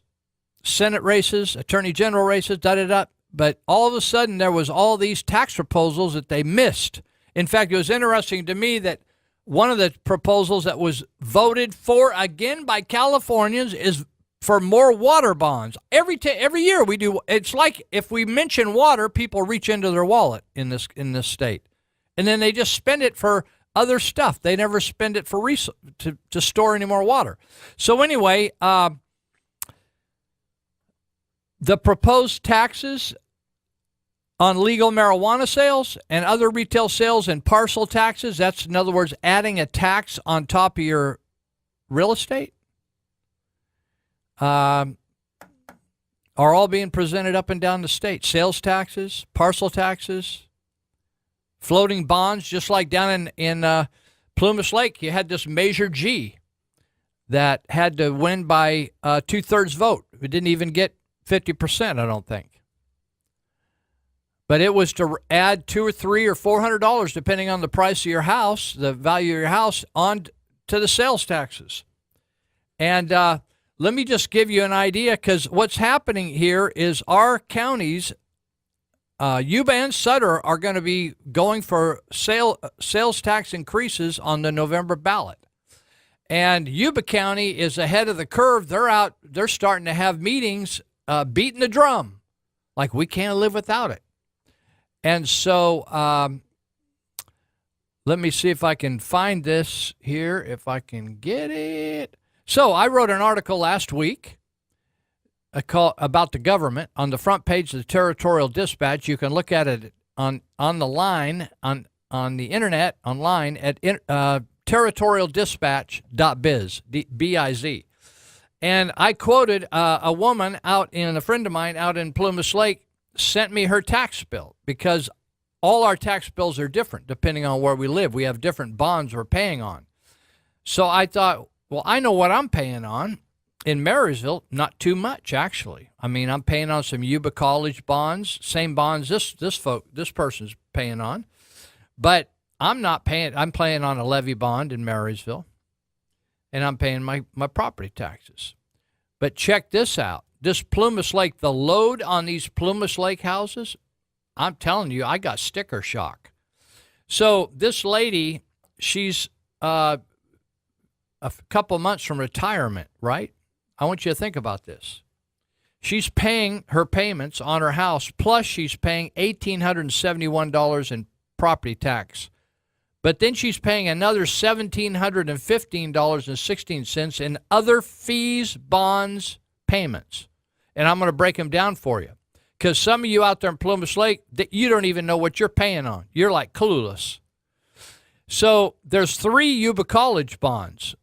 Senate races, Attorney General races, da-da-da. But all of a sudden, there was all these tax proposals that they missed. In fact, it was interesting to me that one of the proposals that was voted for again by Californians is for more water bonds. Every year we do. It's like if we mention water, people reach into their wallet in this state, and then they just spend it for other stuff. They never spend it for to store any more water. So anyway, the proposed taxes on legal marijuana sales and other retail sales and parcel taxes, that's in other words adding a tax on top of your real estate, are all being presented up and down the state. Sales taxes, parcel taxes, floating bonds, just like down in Plumas Lake, you had this Measure G that had to win by 2/3 vote. It didn't even get 50%, I don't think. But it was to add $200 or $300 or $400, depending on the price of your house, the value of your house, on to the sales taxes. And let me just give you an idea, because what's happening here is our counties, Yuba and Sutter, are going to be going for sales tax increases on the November ballot. And Yuba County is ahead of the curve. They're starting to have meetings beating the drum, like we can't live without it. And so let me see if I can find this here, if I can get it. So I wrote an article last week about the government on the front page of the Territorial Dispatch. You can look at it on the line, on the internet, online at territorialdispatch.biz, B-I-Z. And I quoted a woman a friend of mine out in Plumas Lake sent me her tax bill, because all our tax bills are different depending on where we live. We have different bonds we're paying on. So I thought, well, I know what I'm paying on. In Marysville, not too much, actually. I mean, I'm paying on some Yuba College bonds, same bonds this person's paying on. But I'm not paying, I'm paying on a levy bond in Marysville, and I'm paying my property taxes. But check this out. This Plumas Lake, the load on these Plumas Lake houses, I'm telling you, I got sticker shock. So this lady, she's a couple months from retirement, right? I want you to think about this. She's paying her payments on her house, plus she's paying $1,871 in property tax. But then she's paying another $1,715.16 in other fees, bonds, payments. And I'm going to break them down for you, because some of you out there in Plumas Lake, that you don't even know what you're paying on. You're like clueless. So there's 3 Yuba College bonds,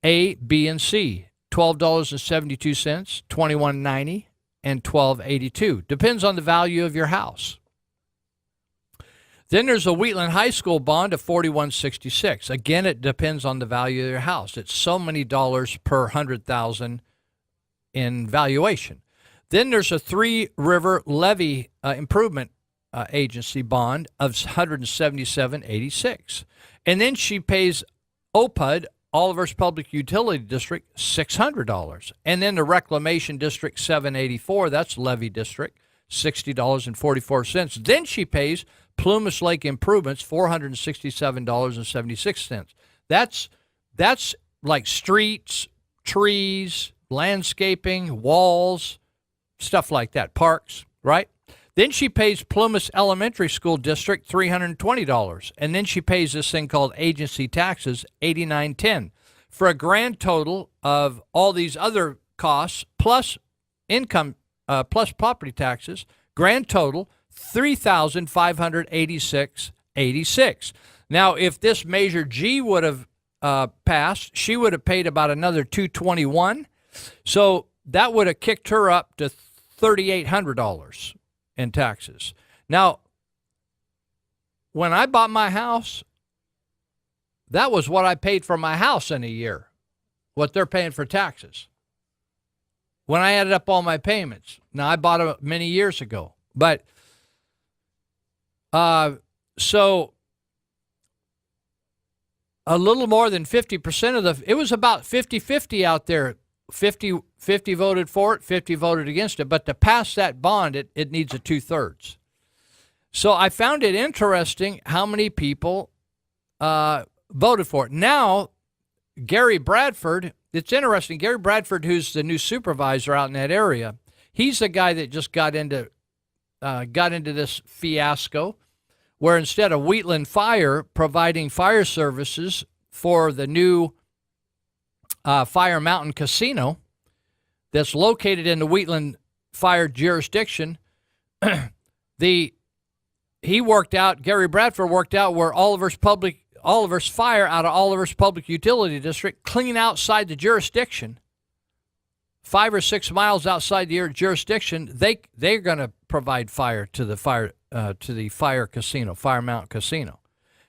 A, B, and C. $12.72, $21.90, and $12.82. Depends on the value of your house. Then there's a Wheatland High School bond of $41.66. Again, it depends on the value of your house. It's so many dollars per 100,000 in valuation. Then there's a Three River Levee Improvement Agency bond of $177.86. And then she pays OPUD, Oliver's Public Utility District, $600. And then the Reclamation District, $784. That's levy district, $60.44. Then she pays Plumas Lake Improvements, $467.76. That's like streets, trees, landscaping, walls, stuff like that, parks, right? Then she pays Plumas Elementary School District $320. And then she pays this thing called agency taxes, $89.10, for a grand total of all these other costs plus income, plus property taxes, grand total $3,586.86. Now, if this Measure G would have passed, she would have paid about another $221. So that would have kicked her up to $3,800 in taxes. Now, when I bought my house, that was what I paid for my house in a year, what they're paying for taxes. When I added up all my payments. Now, I bought it many years ago. But, so a little more than 50% it was about 50-50 out there. 50 voted for it, 50 voted against it. But to pass that bond, it needs a 2/3. So I found it interesting how many people voted for it. Now, Gary Bradford, it's interesting. Gary Bradford, who's the new supervisor out in that area, he's the guy that just got into this fiasco where instead of Wheatland Fire providing fire services for the new Fire Mountain Casino that's located in the Wheatland Fire jurisdiction, Gary Bradford worked out where Oliver's Fire out of Oliver's Public Utility District, clean outside the jurisdiction, 5 or 6 miles outside the jurisdiction, they're going to provide fire to the fire casino, Fire Mountain Casino.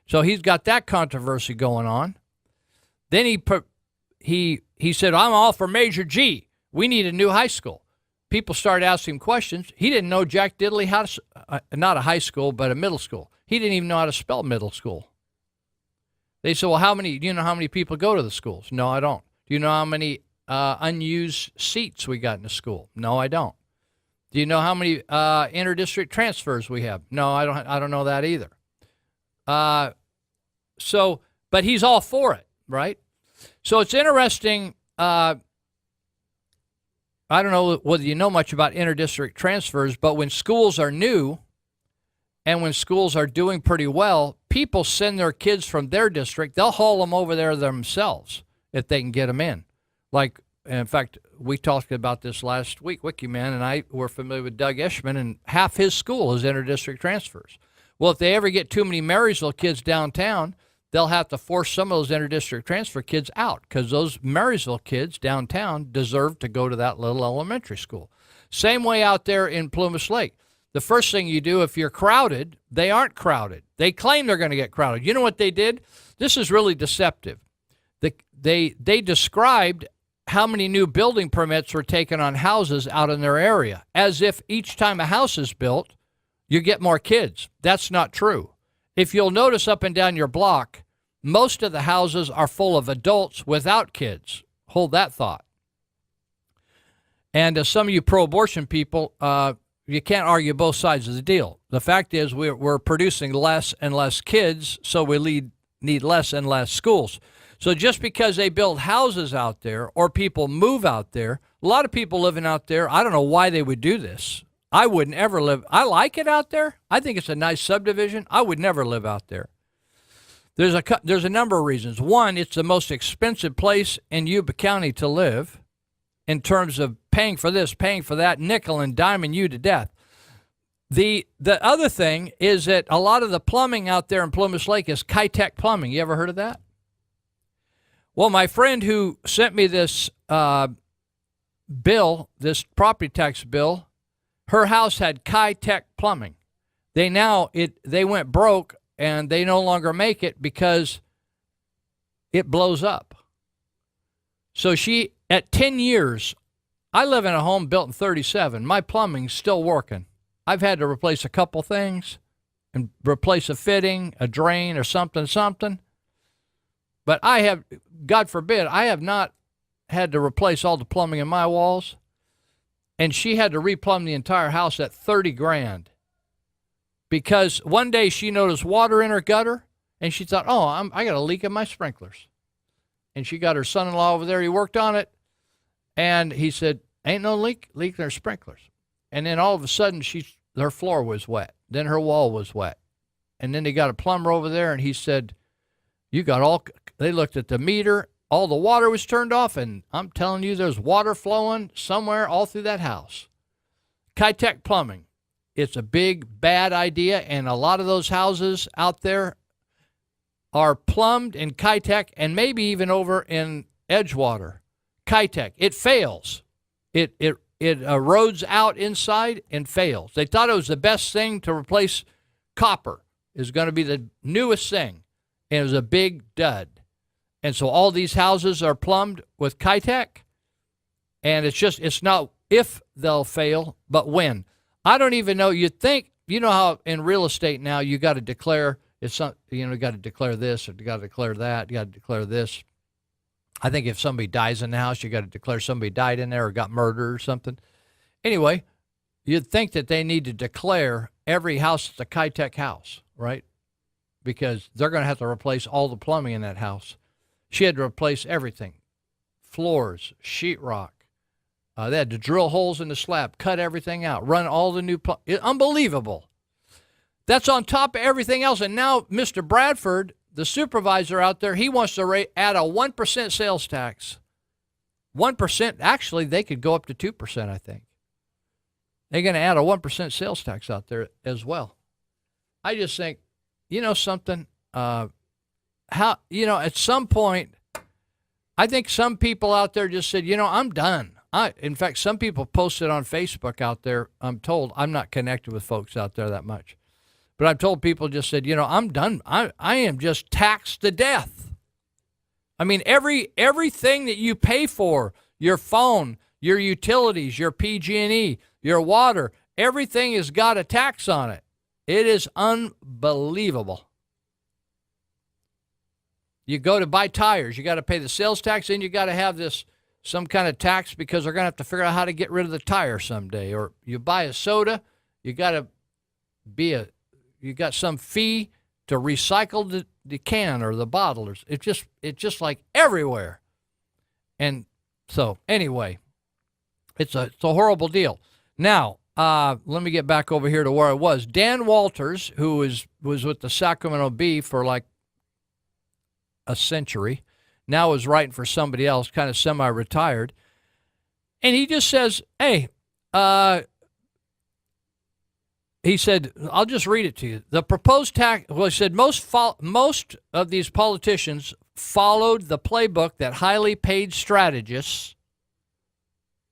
So he's got that controversy going on. Then he said, I'm all for Measure G. We need a new high school. People started asking him questions. He didn't know jack diddly how to, not a high school, but a middle school. He didn't even know how to spell middle school. They said, well, do you know how many people go to the schools? No, I don't. Do you know how many unused seats we got in the school? No, I don't. Do you know how many inter-district transfers we have? No, I don't know that either. But he's all for it, right? So it's interesting. I don't know whether you know much about inter-district transfers, but when schools are new and when schools are doing pretty well, people send their kids from their district. They'll haul them over there themselves if they can get them in. Like, in fact, we talked about this last week. WikiMan and I were familiar with Doug Ishman, and half his school is inter-district transfers. Well, if they ever get too many Marysville kids downtown, they'll have to force some of those interdistrict transfer kids out because those Marysville kids downtown deserve to go to that little elementary school. Same way out there in Plumas Lake. The first thing you do if you're crowded, they aren't crowded. They claim they're going to get crowded. You know what they did? This is really deceptive. They described how many new building permits were taken on houses out in their area, as if each time a house is built, you get more kids. That's not true. If you'll notice up and down your block, most of the houses are full of adults without kids. Hold that thought. And some of you pro-abortion people, you can't argue both sides of the deal. The fact is we're producing less and less kids, so we need less and less schools. So just because they build houses out there or people move out there, a lot of people living out there, I don't know why they would do this. I wouldn't ever live. I like it out there. I think it's a nice subdivision. I would never live out there. There's a number of reasons. One, it's the most expensive place in Yuba County to live in terms of paying for this, paying for that, nickel and diming you to death. The other thing is that a lot of the plumbing out there in Plumas Lake is Kitech plumbing. You ever heard of that? Well, my friend who sent me this bill, this property tax bill, her house had Kitech plumbing. They went broke and they no longer make it because it blows up. So at 10 years, I live in a home built in 1937. My plumbing's still working. I've had to replace a couple things and replace a fitting, a drain, or something. But I have, God forbid, I have not had to replace all the plumbing in my walls. And she had to replumb the entire house at $30,000 because one day she noticed water in her gutter and she thought, I got a leak in my sprinklers. And she got her son-in-law over there. He worked on it. And he said, ain't no leak in her sprinklers. And then all of a sudden her floor was wet. Then her wall was wet. And then they got a plumber over there and he said, they looked at the meter, all the water was turned off, and I'm telling you there's water flowing somewhere all through that house. Kitech plumbing. It's a big, bad idea, and a lot of those houses out there are plumbed in Kitech and maybe even over in Edgewater. Kitech. It fails. It erodes out inside and fails. They thought it was the best thing to replace copper. Is going to be the newest thing. And it was a big dud. And so all these houses are plumbed with Kitech. And it's not if they'll fail, but when. I don't even know. You'd think, you know how in real estate now you got to declare, you got to declare this or you got to declare that, you got to declare this. I think if somebody dies in the house, you got to declare somebody died in there or got murdered or something. Anyway, you'd think that they need to declare every house as a Kitech house, right? Because they're going to have to replace all the plumbing in that house. She had to replace everything. Floors, sheetrock. They had to drill holes in the slab, cut everything out, run all the new unbelievable. That's on top of everything else. And now Mr. Bradford, the supervisor out there, he wants to add a 1% sales tax. 1%, actually, they could go up to 2%, I think. They're going to add a 1% sales tax out there as well. I just think, you know something, at some point, I think some people out there just said, I'm done. In fact, some people posted on Facebook out there, I'm told, I'm not connected with folks out there that much, but I'm told people just said, I'm done. I am just taxed to death. I mean, everything that you pay for, your phone, your utilities, your PG&E, your water, everything has got a tax on it. It is unbelievable. You go to buy tires, you got to pay the sales tax, and you got to have some kind of tax because they're going to have to figure out how to get rid of the tire someday. Or you buy a soda, you got some fee to recycle the can or the bottle. It's just like everywhere. And so anyway, it's a horrible deal. Now, let me get back over here to where I was. Dan Walters, who was with the Sacramento Bee for like a century, now is writing for somebody else, kind of semi-retired. And he just says, hey, he said, I'll just read it to you. The proposed tax, well, he said most of these politicians followed the playbook that highly paid strategists,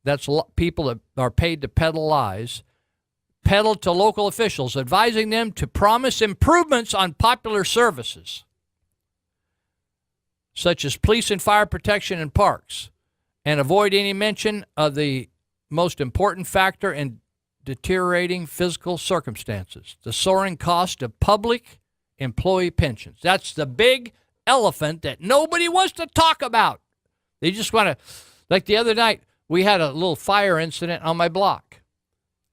that's people that are paid to peddle lies, peddled to local officials, advising them to promise improvements on popular services, such as police and fire protection in parks, and avoid any mention of the most important factor in deteriorating physical circumstances, the soaring cost of public employee pensions. That's the big elephant that nobody wants to talk about. They just want to, like the other night, we had a little fire incident on my block,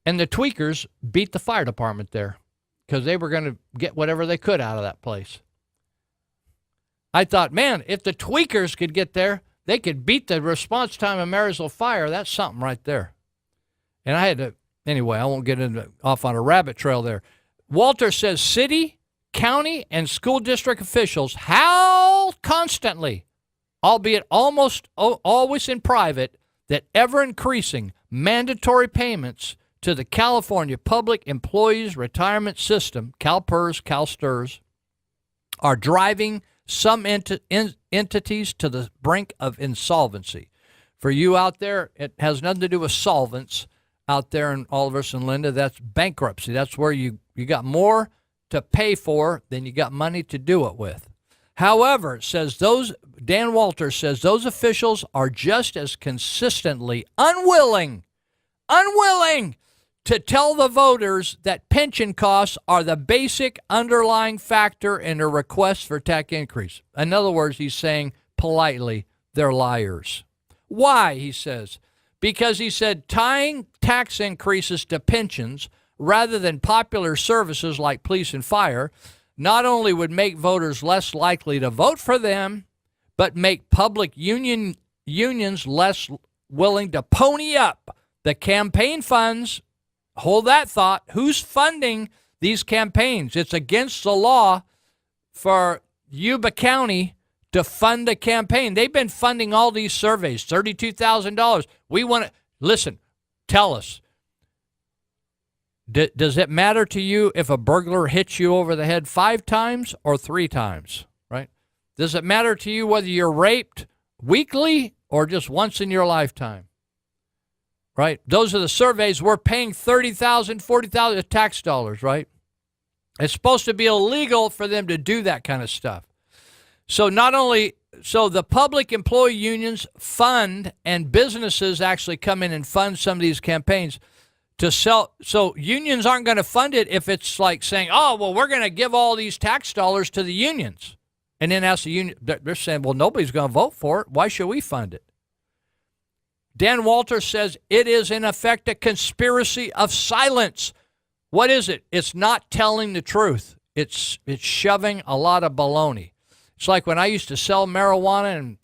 and the tweakers beat the fire department there because they were going to get whatever they could out of that place. I thought, man, if the tweakers could get there, they could beat the response time of Marysville Fire. That's something right there. And I had to, anyway, I won't get off on a rabbit trail there. Walter says city, county, and school district officials howl constantly, albeit almost always in private, that ever-increasing mandatory payments to the California Public Employees Retirement System, CalPERS, CalSTRS, are driving some entities to the brink of insolvency. For you out there, it has nothing to do with solvents out there in Oliver and Linda. That's bankruptcy. That's where you got more to pay for than you got money to do it with. However, Dan Walters says those officials are just as consistently unwilling to tell the voters that pension costs are the basic underlying factor in a request for tax increase. In other words, he's saying politely, they're liars. Why, he says? Because he said tying tax increases to pensions rather than popular services like police and fire not only would make voters less likely to vote for them, but make public unions less willing to pony up the campaign funds. Hold that thought. Who's funding these campaigns? It's against the law for Yuba County to fund a campaign. They've been funding all these surveys, $32,000. We want to, listen, tell us. Does it matter to you if a burglar hits you over the head 5 times or 3 times, right? Does it matter to you whether you're raped weekly or just once in your lifetime, right? Those are the surveys. We're paying $30,000, $40,000 tax dollars, right? It's supposed to be illegal for them to do that kind of stuff. So the public employee unions fund, and businesses actually come in and fund some of these campaigns to sell. So unions aren't going to fund it if it's like saying, oh, well, we're going to give all these tax dollars to the unions. And then ask the union, they're saying, well, nobody's going to vote for it. Why should we fund it? Dan Walters says it is, in effect, a conspiracy of silence. What is it? It's not telling the truth. It's shoving a lot of baloney. It's like when I used to sell marijuana, and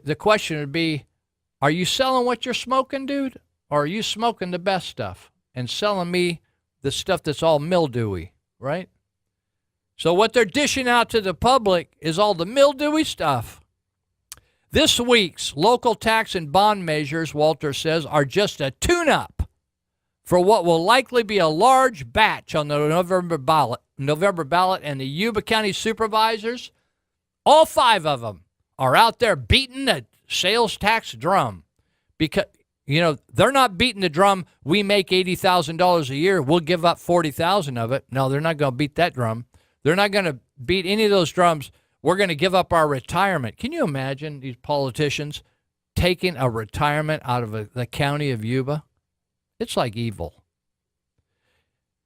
the question would be, are you selling what you're smoking, dude? Or are you smoking the best stuff and selling me the stuff that's all mildewy, right? So what they're dishing out to the public is all the mildewy stuff. This week's local tax and bond measures, Walter says, are just a tune-up for what will likely be a large batch on the November ballot, and the Yuba County supervisors, all 5 of them, are out there beating the sales tax drum. Because, they're not beating the drum, we make $80,000 a year, we'll give up $40,000 of it. No, they're not going to beat that drum. They're not going to beat any of those drums. We're going to give up our retirement. Can you imagine these politicians taking a retirement out of the county of Yuba? It's like evil.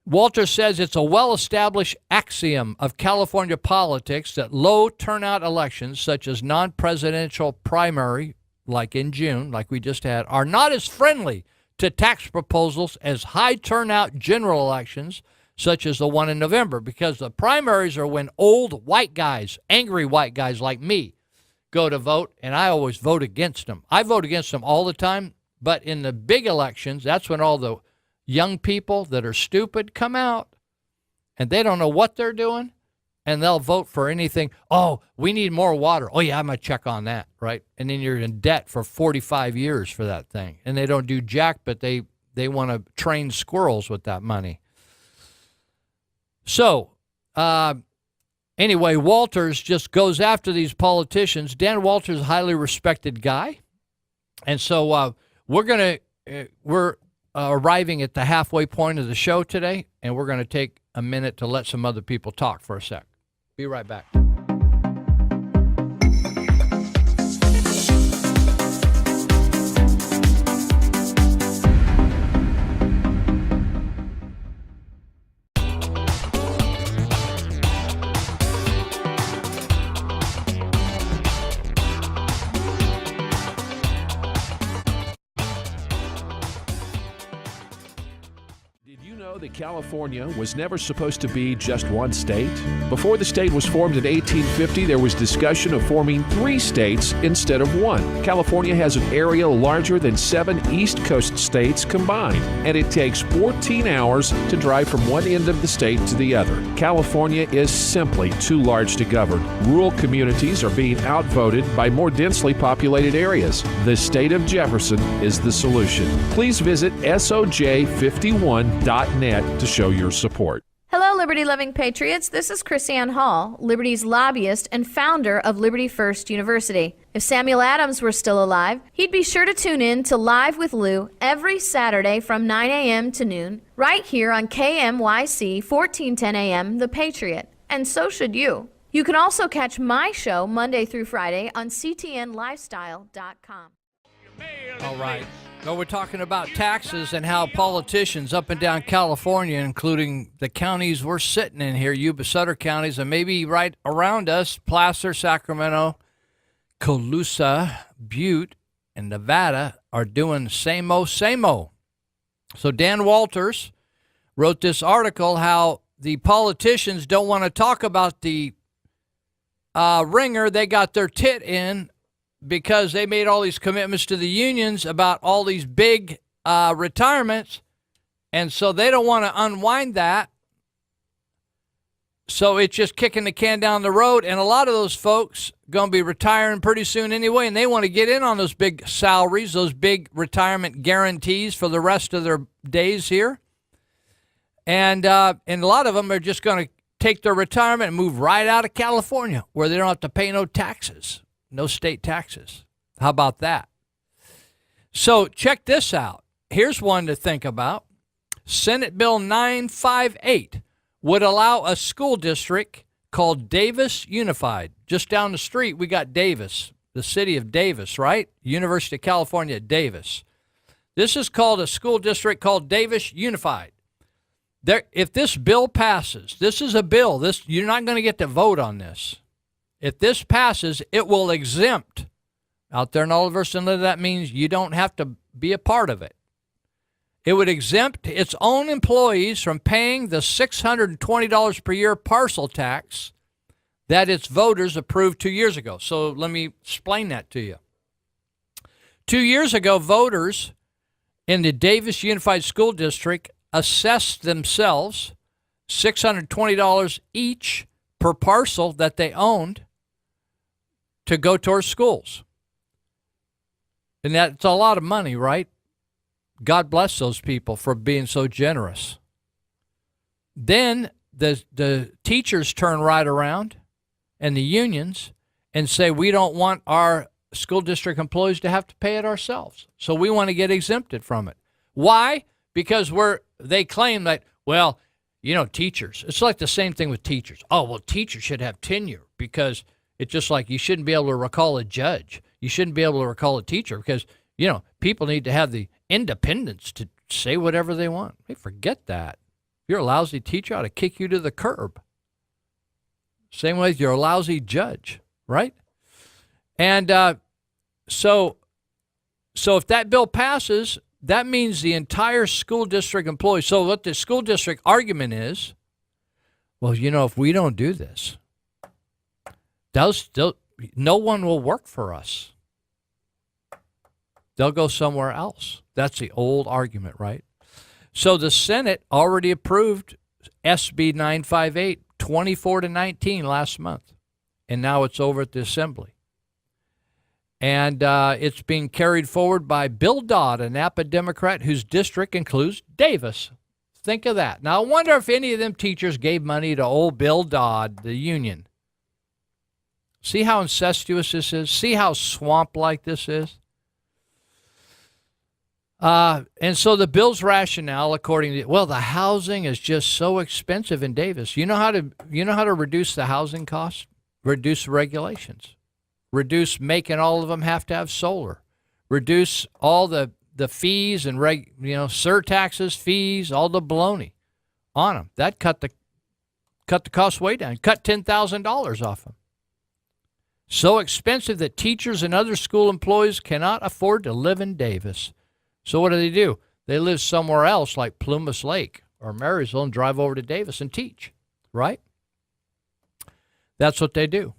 Walter says it's a well-established axiom of California politics that low turnout elections, such as non-presidential primary, like in June, like we just had, are not as friendly to tax proposals as high turnout general elections, such as the one in November, because the primaries are when old white guys, angry white guys like me, go to vote, and I always vote against them. I vote against them all the time, but in the big elections, that's when all the young people that are stupid come out, and they don't know what they're doing, and they'll vote for anything. Oh, we need more water. Oh, yeah, I'm going to check on that, right? And then you're in debt for 45 years for that thing, and they don't do jack, but they They want to train squirrels with that money. So, anyway, Walters just goes after these politicians. Dan Walters is a highly respected guy. And so we're arriving at the halfway point of the show today, and we're going to take a minute to let some other people talk for a sec. Be right back. That California was never supposed to be just one state. Before the state was formed in 1850, there was discussion of forming 3 states instead of 1. California has an area larger than 7 East Coast states combined, and it takes 14 hours to drive from one end of the state to the other. California is simply too large to govern. Rural communities are being outvoted by more densely populated areas. The state of Jefferson is the solution. Please visit soj51.net to show your support. Hello, Liberty-loving patriots. This is Chrisanne Hall, Liberty's lobbyist and founder of Liberty First University. If Samuel Adams were still alive, he'd be sure to tune in to Live with Lou every Saturday from 9 a.m. to noon, right here on KMYC 1410 a.m. The Patriot. And so should you. You can also catch my show Monday through Friday on ctnlifestyle.com. All right. So we're talking about taxes and how politicians up and down California, including the counties we're sitting in here, Yuba Sutter counties, and maybe right around us, Placer, Sacramento, Colusa, Butte, and Nevada, are doing same-o, same-o. So Dan Walters wrote this article how the politicians don't want to talk about the ringer they got their tit in because they made all these commitments to the unions about all these big retirements, and so they don't want to unwind that. So it's just kicking the can down the road, and a lot of those folks going to be retiring pretty soon anyway, and they want to get in on those big salaries, those big retirement guarantees for the rest of their days here. And a lot of them are just going to take their retirement and move right out of California where they don't have to pay no taxes. No state taxes. How about that? So check this out. Here's one to think about. Senate Bill 958 would allow a school district called Davis Unified. Just down the street, we got Davis, the city of Davis, right? University of California at Davis. This is called a school district called Davis Unified. If this bill passes, this is a bill. You're not going to get to vote on this. If this passes, it will exempt. Out there in Oliver Sunday, that means you don't have to be a part of it. It would exempt its own employees from paying the $620 per year parcel tax that its voters approved 2 years ago. So let me explain that to you. 2 years ago, voters in the Davis Unified School District assessed themselves $620 each per parcel that they owned to go towards schools. And that's a lot of money, right? God bless those people for being so generous. Then the teachers turn right around and the unions and say, we don't want our school district employees to have to pay it ourselves. So we want to get exempted from it. Why? Because they claim that, well, teachers, it's like the same thing with teachers. Oh, well, teachers should have tenure because it's just like you shouldn't be able to recall a judge. You shouldn't be able to recall a teacher because, people need to have the independence to say whatever they want. Hey, forget that. If you're a lousy teacher, I ought to kick you to the curb. Same way as you're a lousy judge, right? And so if that bill passes, that means the entire school district employees. So what the school district argument is, well, if we don't do this, no one will work for us. They'll go somewhere else. That's the old argument, right? So the Senate already approved SB 958, 24-19 last month, and now it's over at the Assembly. And it's being carried forward by Bill Dodd, a Napa Democrat whose district includes Davis. Think of that. Now, I wonder if any of them teachers gave money to old Bill Dodd, the union. See how incestuous this is? See how swamp-like this is? And so the bill's rationale, according to, well, the housing is just so expensive in Davis. You know how to reduce the housing costs? Reduce regulations. Reduce making all of them have to have solar. Reduce all the fees and surtaxes, fees, all the baloney on them. That cut the cost way down. Cut $10,000 off them. So expensive that teachers and other school employees cannot afford to live in Davis. So what do? They live somewhere else like Plumas Lake or Marysville and drive over to Davis and teach, right? That's what they do.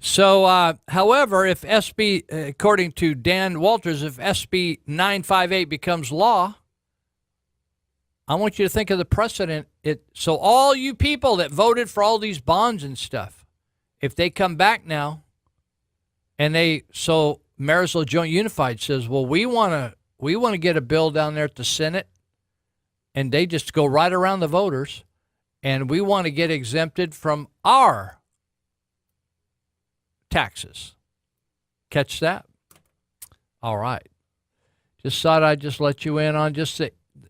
So, however, if according to Dan Walters, if SB 958 becomes law, I want you to think of the precedent. So all you people that voted for all these bonds and stuff, if they come back now and so Marysville Joint Unified says, well, we want to get a bill down there at the Senate, and they just go right around the voters, and we want to get exempted from our taxes. Catch that? All right. Just thought I'd just let you in on just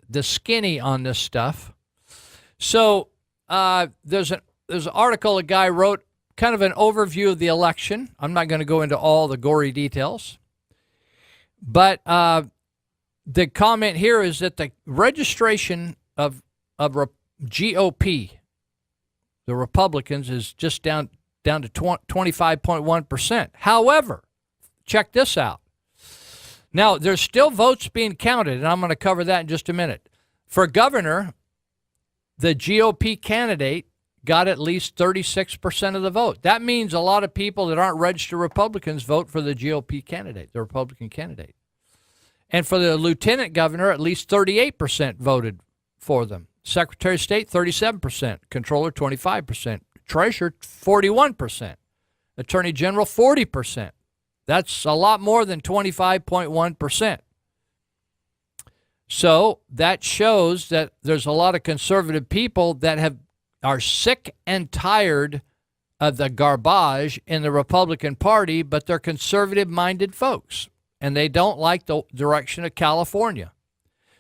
the skinny on this stuff. So there's an article a guy wrote, kind of an overview of the election. I'm not going to go into all the gory details. But the comment here is that the registration of GOP, the Republicans, is just down to 25.1%. However, check this out. Now, there's still votes being counted, and I'm going to cover that in just a minute. For governor, the GOP candidate got at least 36% of the vote. That means a lot of people that aren't registered Republicans vote for the GOP candidate, the Republican candidate. And for the lieutenant governor, at least 38% voted for them. Secretary of State, 37%. Controller, 25%. Treasurer, 41%. Attorney General, 40%. That's a lot more than 25.1%. So that shows that there's a lot of conservative people that are sick and tired of the garbage in the Republican Party, but they're conservative-minded folks, and they don't like the direction of California.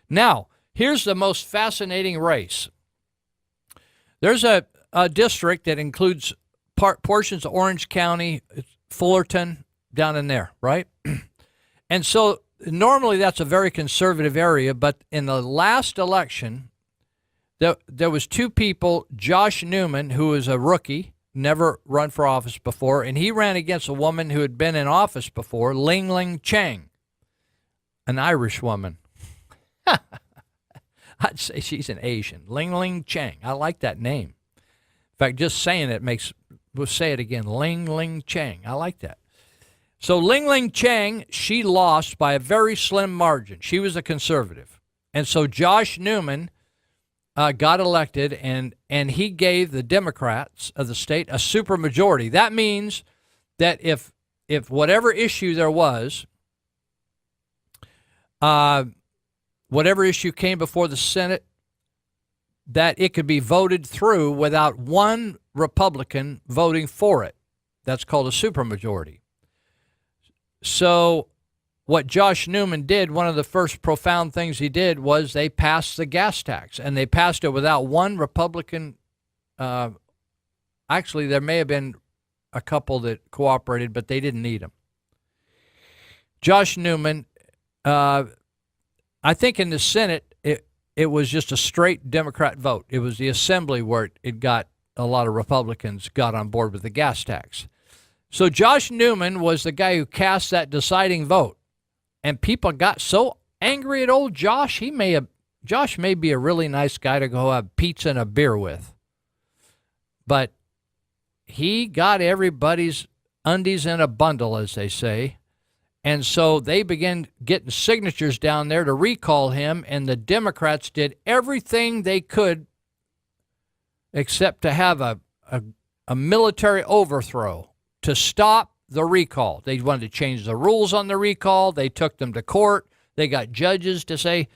Now, here's the most fascinating race. There's a district that includes portions of Orange County, Fullerton, down in there, right? And so normally that's a very conservative area, but in the last election, there was two people, Josh Newman, who was a rookie, never run for office before, and he ran against a woman who had been in office before, Ling Chang, an Irish woman. I'd say she's an Asian. Ling Chang. I like that name. In fact, just saying it we'll say it again, Ling Chang. I like that. So Ling Chang, she lost by a very slim margin. She was a conservative. And so Josh Newman got elected, and he gave the Democrats of the state a supermajority. That means that if whatever issue there was, whatever issue came before the Senate, that it could be voted through without one Republican voting for it. That's called a supermajority. So what Josh Newman did, one of the first profound things he did was they passed the gas tax, and they passed it without one Republican. Actually, there may have been a couple that cooperated, but they didn't need them. Josh Newman, I think in the Senate, it was just a straight Democrat vote. It was the Assembly where it got a lot of Republicans got on board with the gas tax. So Josh Newman was the guy who cast that deciding vote. And people got so angry at old Josh, Josh may be a really nice guy to go have pizza and a beer with. But he got everybody's undies in a bundle, as they say. And so they began getting signatures down there to recall him, and the Democrats did everything they could except to have a military overthrow to stop the recall. They wanted to change the rules on the recall. They took them to court. They got judges to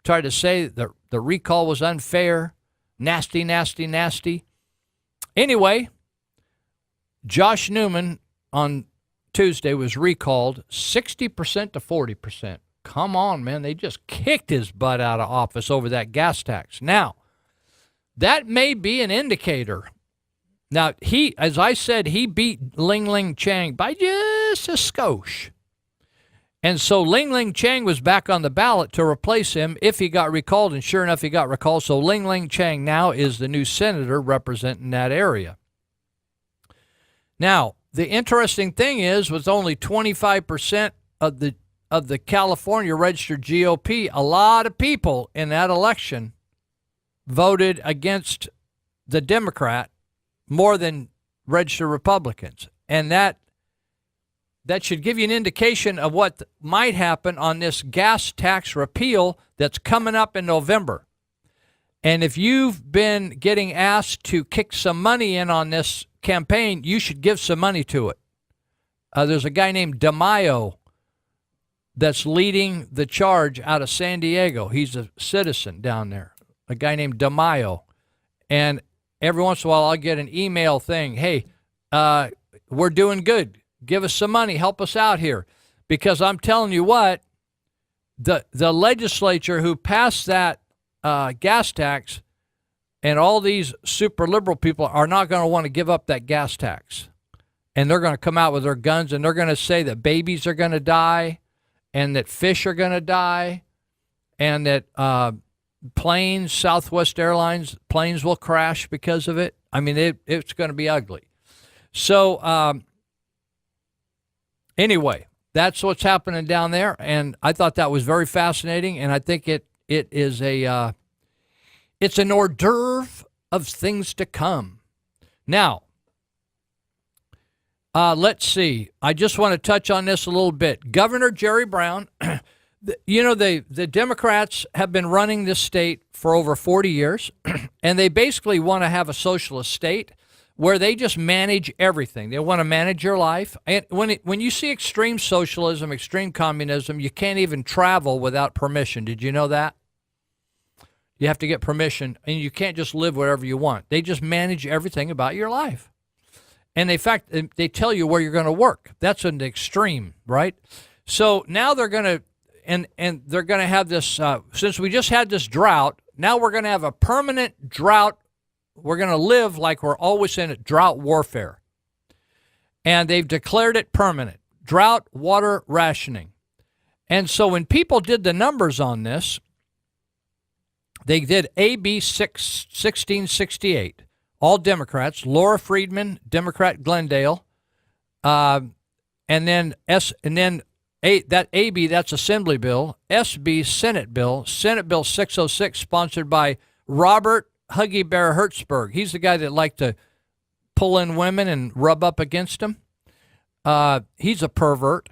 try to say that the recall was unfair. Nasty, nasty, nasty. Anyway, Josh Newman on Tuesday was recalled 60% to 40%. Come on, man. They just kicked his butt out of office over that gas tax. Now, that may be an indicator. Now, as I said, he beat Ling Chang by just a skosh. And so Ling Chang was back on the ballot to replace him if he got recalled, and sure enough, he got recalled. So Ling Chang now is the new senator representing that area. Now, the interesting thing is, with only 25% of the California registered GOP, a lot of people in that election voted against the Democrat more than registered Republicans. And that should give you an indication of what might happen on this gas tax repeal that's coming up in November. And if you've been getting asked to kick some money in on this campaign, you should give some money to it. There's a guy named DeMaio that's leading the charge out of San Diego. He's a citizen down there, a guy named DeMaio. And every once in a while, I'll get an email thing, hey, we're doing good. Give us some money. Help us out here. Because I'm telling you what, the legislature who passed that gas tax and all these super liberal people are not going to want to give up that gas tax. And they're going to come out with their guns and they're going to say that babies are going to die and that fish are going to die and that planes, Southwest Airlines planes will crash because of it. I mean, it's going to be ugly. So anyway, that's what's happening down there, and I thought that was very fascinating, and I think it is it's an hors d'oeuvre of things to come. Now, let's see. I just want to touch on this a little bit. Governor Jerry Brown, the Democrats have been running this state for over 40 years, and they basically want to have a socialist state where they just manage everything. They want to manage your life. And when you see extreme socialism, extreme communism, you can't even travel without permission. Did you know that? You have to get permission, and you can't just live wherever you want. They just manage everything about your life. And in fact, they tell you where you're going to work. That's an extreme, right? So now they're going to, and they're going to have this, since we just had this drought, now we're going to have a permanent drought. We're going to live like we're always in drought warfare. And they've declared it permanent. Drought, water rationing. And so when people did the numbers on this, they did AB 1668. All Democrats. Laura Friedman, Democrat Glendale. And then that AB, that's Assembly Bill. SB, Senate Bill. Senate Bill 606, sponsored by Robert Huggy Bear Hertzberg. He's the guy that liked to pull in women and rub up against them. He's a pervert.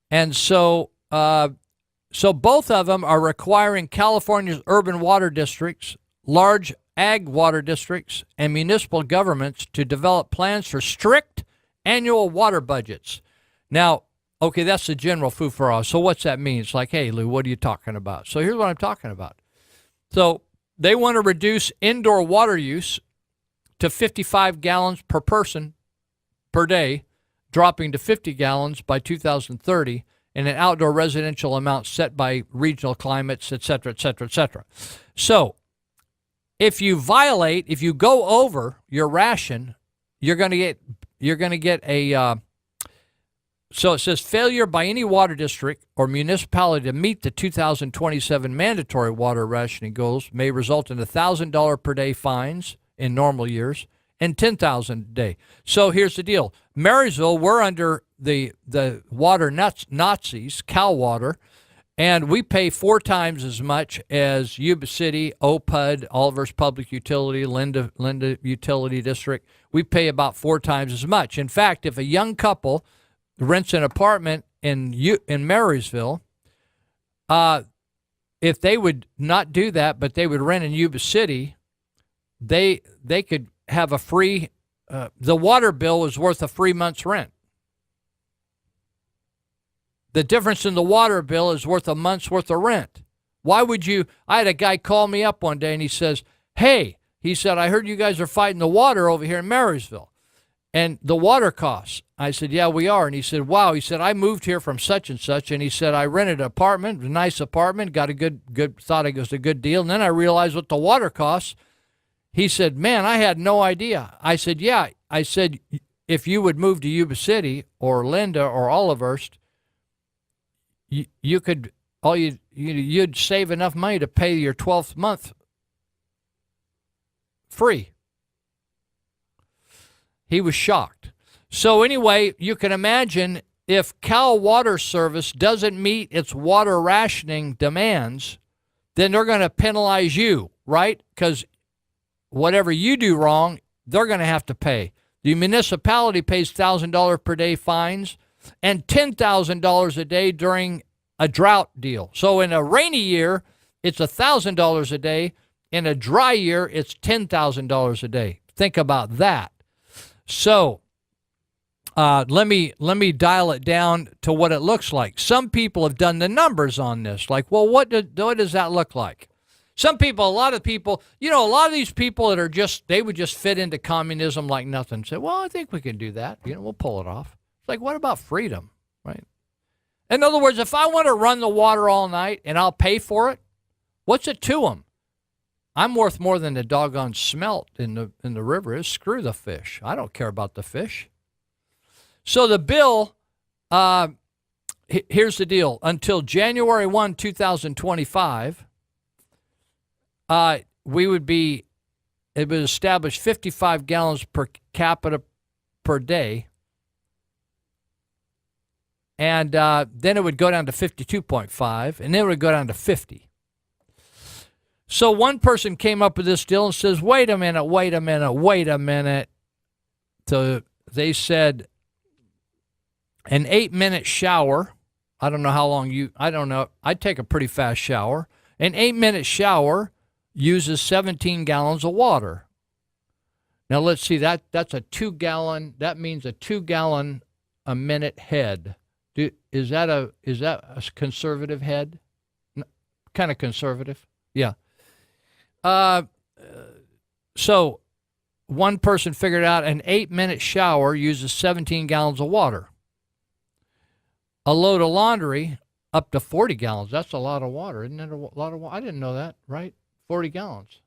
And so both of them are requiring California's urban water districts, large ag water districts, and municipal governments to develop plans for strict annual water budgets. Now, okay, that's the general food for all. So what's that mean? It's like, hey, Lou, what are you talking about? So here's what I'm talking about. So they want to reduce indoor water use to 55 gallons per person per day, dropping to 50 gallons by 2030, and an outdoor residential amount set by regional climates, et cetera, et cetera, et cetera. So if you go over your ration, you're going to get a so it says failure by any water district or municipality to meet the 2027 mandatory water rationing goals may result in $1,000 per day fines in normal years and $10,000 a day. So here's the deal. Marysville, we're under the water Nazis, Cal Water, and we pay 4 times as much as Yuba City, OPUD, Oliver's Public Utility, Linda Utility District. We pay about 4 times as much. In fact, if a young couple rents an apartment in Marysville, if they would not do that, but they would rent in Yuba City, they could have a free, the water bill is worth a free month's rent. The difference in the water bill is worth a month's worth of rent. Why would you? I had a guy call me up one day and he says, hey, he said, I heard you guys are fighting the water over here in Marysville and the water costs. I said, yeah, we are. And he said, wow. He said, I moved here from such and such. And he said, I rented an apartment, a nice apartment, got a good, thought it was a good deal. And then I realized what the water costs. He said, man, I had no idea. I said, yeah. I said, if you would move to Yuba City or Linda or Olivehurst, you could, you'd save enough money to pay your 12th month free. He was shocked. So anyway, you can imagine if Cal Water Service doesn't meet its water rationing demands, then they're going to penalize you, right? Because whatever you do wrong, they're going to have to pay. The municipality pays $1,000 per day fines and $10,000 a day during a drought deal. So in a rainy year, it's $1,000 a day. In a dry year, it's $10,000 a day. Think about that. So let me dial it down to what it looks like. Some people have done the numbers on this. Like, well, what does that look like? Some people, a lot of people, a lot of these people that are they would just fit into communism like nothing. Say, well, I think we can do that. We'll pull it off. It's like, what about freedom, right? In other words, if I want to run the water all night and I'll pay for it, what's it to them? I'm worth more than the doggone smelt in the river is. Screw the fish. I don't care about the fish. So the bill, here's the deal. Until January 1, 2025, it would establish 55 gallons per capita per day. And then it would go down to 52.5, and then it would go down to 50. So one person came up with this deal and says, wait a minute. So they said an 8-minute shower. I don't know how long I take a pretty fast shower. An 8-minute shower uses 17 gallons of water. Now let's see, that's a 2-gallon, that means a 2-gallon a minute head. Is that a conservative head? Kind of conservative? Yeah. So one person figured out an 8-minute shower uses 17 gallons of water. A load of laundry up to 40 gallons. That's a lot of water. Isn't that a lot of water? I didn't know that, right? 40 gallons.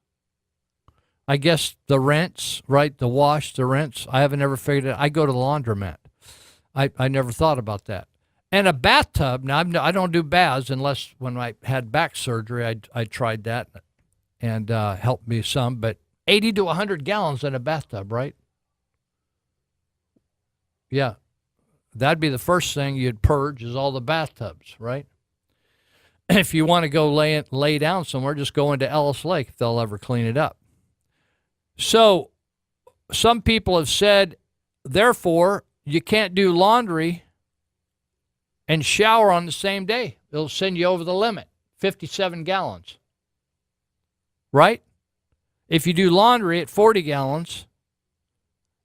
I guess the rinse, right? The wash, the rinse. I haven't ever figured it. I go to the laundromat. I never thought about that. And a bathtub. Now, I don't do baths unless when I had back surgery, I tried that and helped me some. But 80 to 100 gallons in a bathtub, right? Yeah. That'd be the first thing you'd purge is all the bathtubs, right? If you want to go lay down somewhere, just go into Ellis Lake if they'll ever clean it up. So some people have said, therefore, you can't do laundry and shower on the same day. It'll send you over the limit, 57 gallons. Right? If you do laundry at 40 gallons,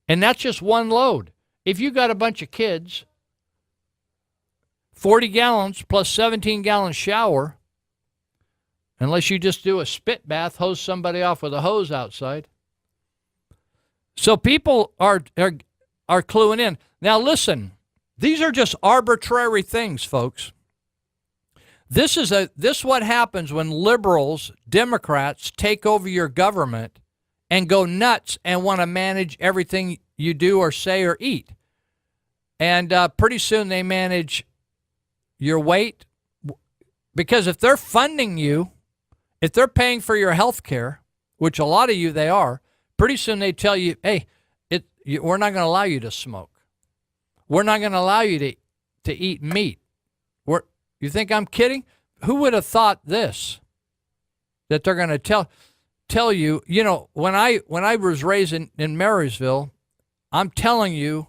and that's just one load. If you got a bunch of kids, 40 gallons plus 17-gallon shower, unless you just do a spit bath, hose somebody off with a hose outside. So people are cluing in. Now listen, these are just arbitrary things, folks. This is what happens when liberals, Democrats take over your government and go nuts and want to manage everything you do or say or eat. And pretty soon they manage your weight. Because if they're funding you, if they're paying for your health care, which a lot of you they are, pretty soon they tell you, hey, we're not going to allow you to smoke. We're not going to allow you to eat meat. You think I'm kidding? Who would have thought this? That they're going to tell you, when I was raised in Marysville, I'm telling you,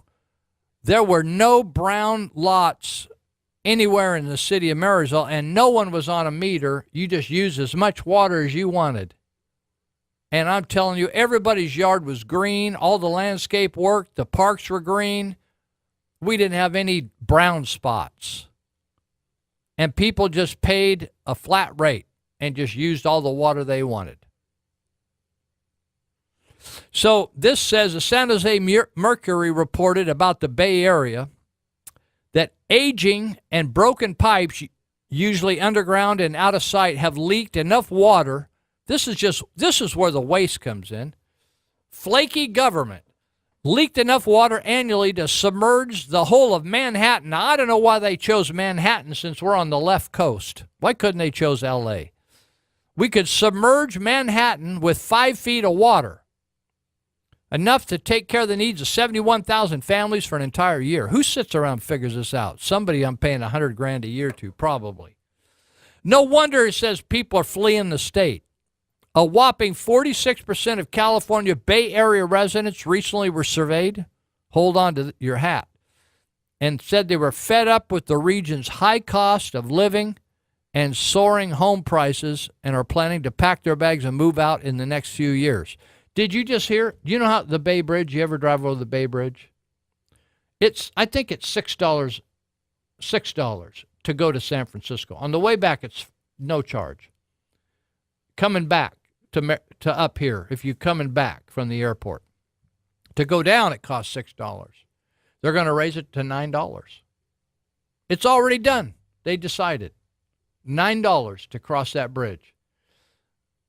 there were no brown lots anywhere in the city of Marysville, and no one was on a meter. You just used as much water as you wanted. And I'm telling you, everybody's yard was green. All the landscape work, the parks were green. We didn't have any brown spots. and people just paid a flat rate and just used all the water they wanted. So this says the San Jose Mercury reported about the Bay Area that aging and broken pipes, usually underground and out of sight, have leaked enough water. This is where the waste comes in. Flaky government leaked enough water annually to submerge the whole of Manhattan. Now, I don't know why they chose Manhattan since we're on the left coast. Why couldn't they chose L.A.? We could submerge Manhattan with 5 feet of water, enough to take care of the needs of 71,000 families for an entire year. Who sits around and figures this out? Somebody I'm paying $100,000 a year to, probably. No wonder it says people are fleeing the state. A whopping 46% of California Bay Area residents recently were surveyed, hold on to your hat, and said they were fed up with the region's high cost of living and soaring home prices and are planning to pack their bags and move out in the next few years. Did you just hear? Do you know how the Bay Bridge, you ever drive over the Bay Bridge? I think it's $6 to go to San Francisco. On the way back, it's no charge. Coming back to up here, if you're coming back from the airport. To go down, it costs $6. They're going to raise it to $9. It's already done. They decided. $9 to cross that bridge.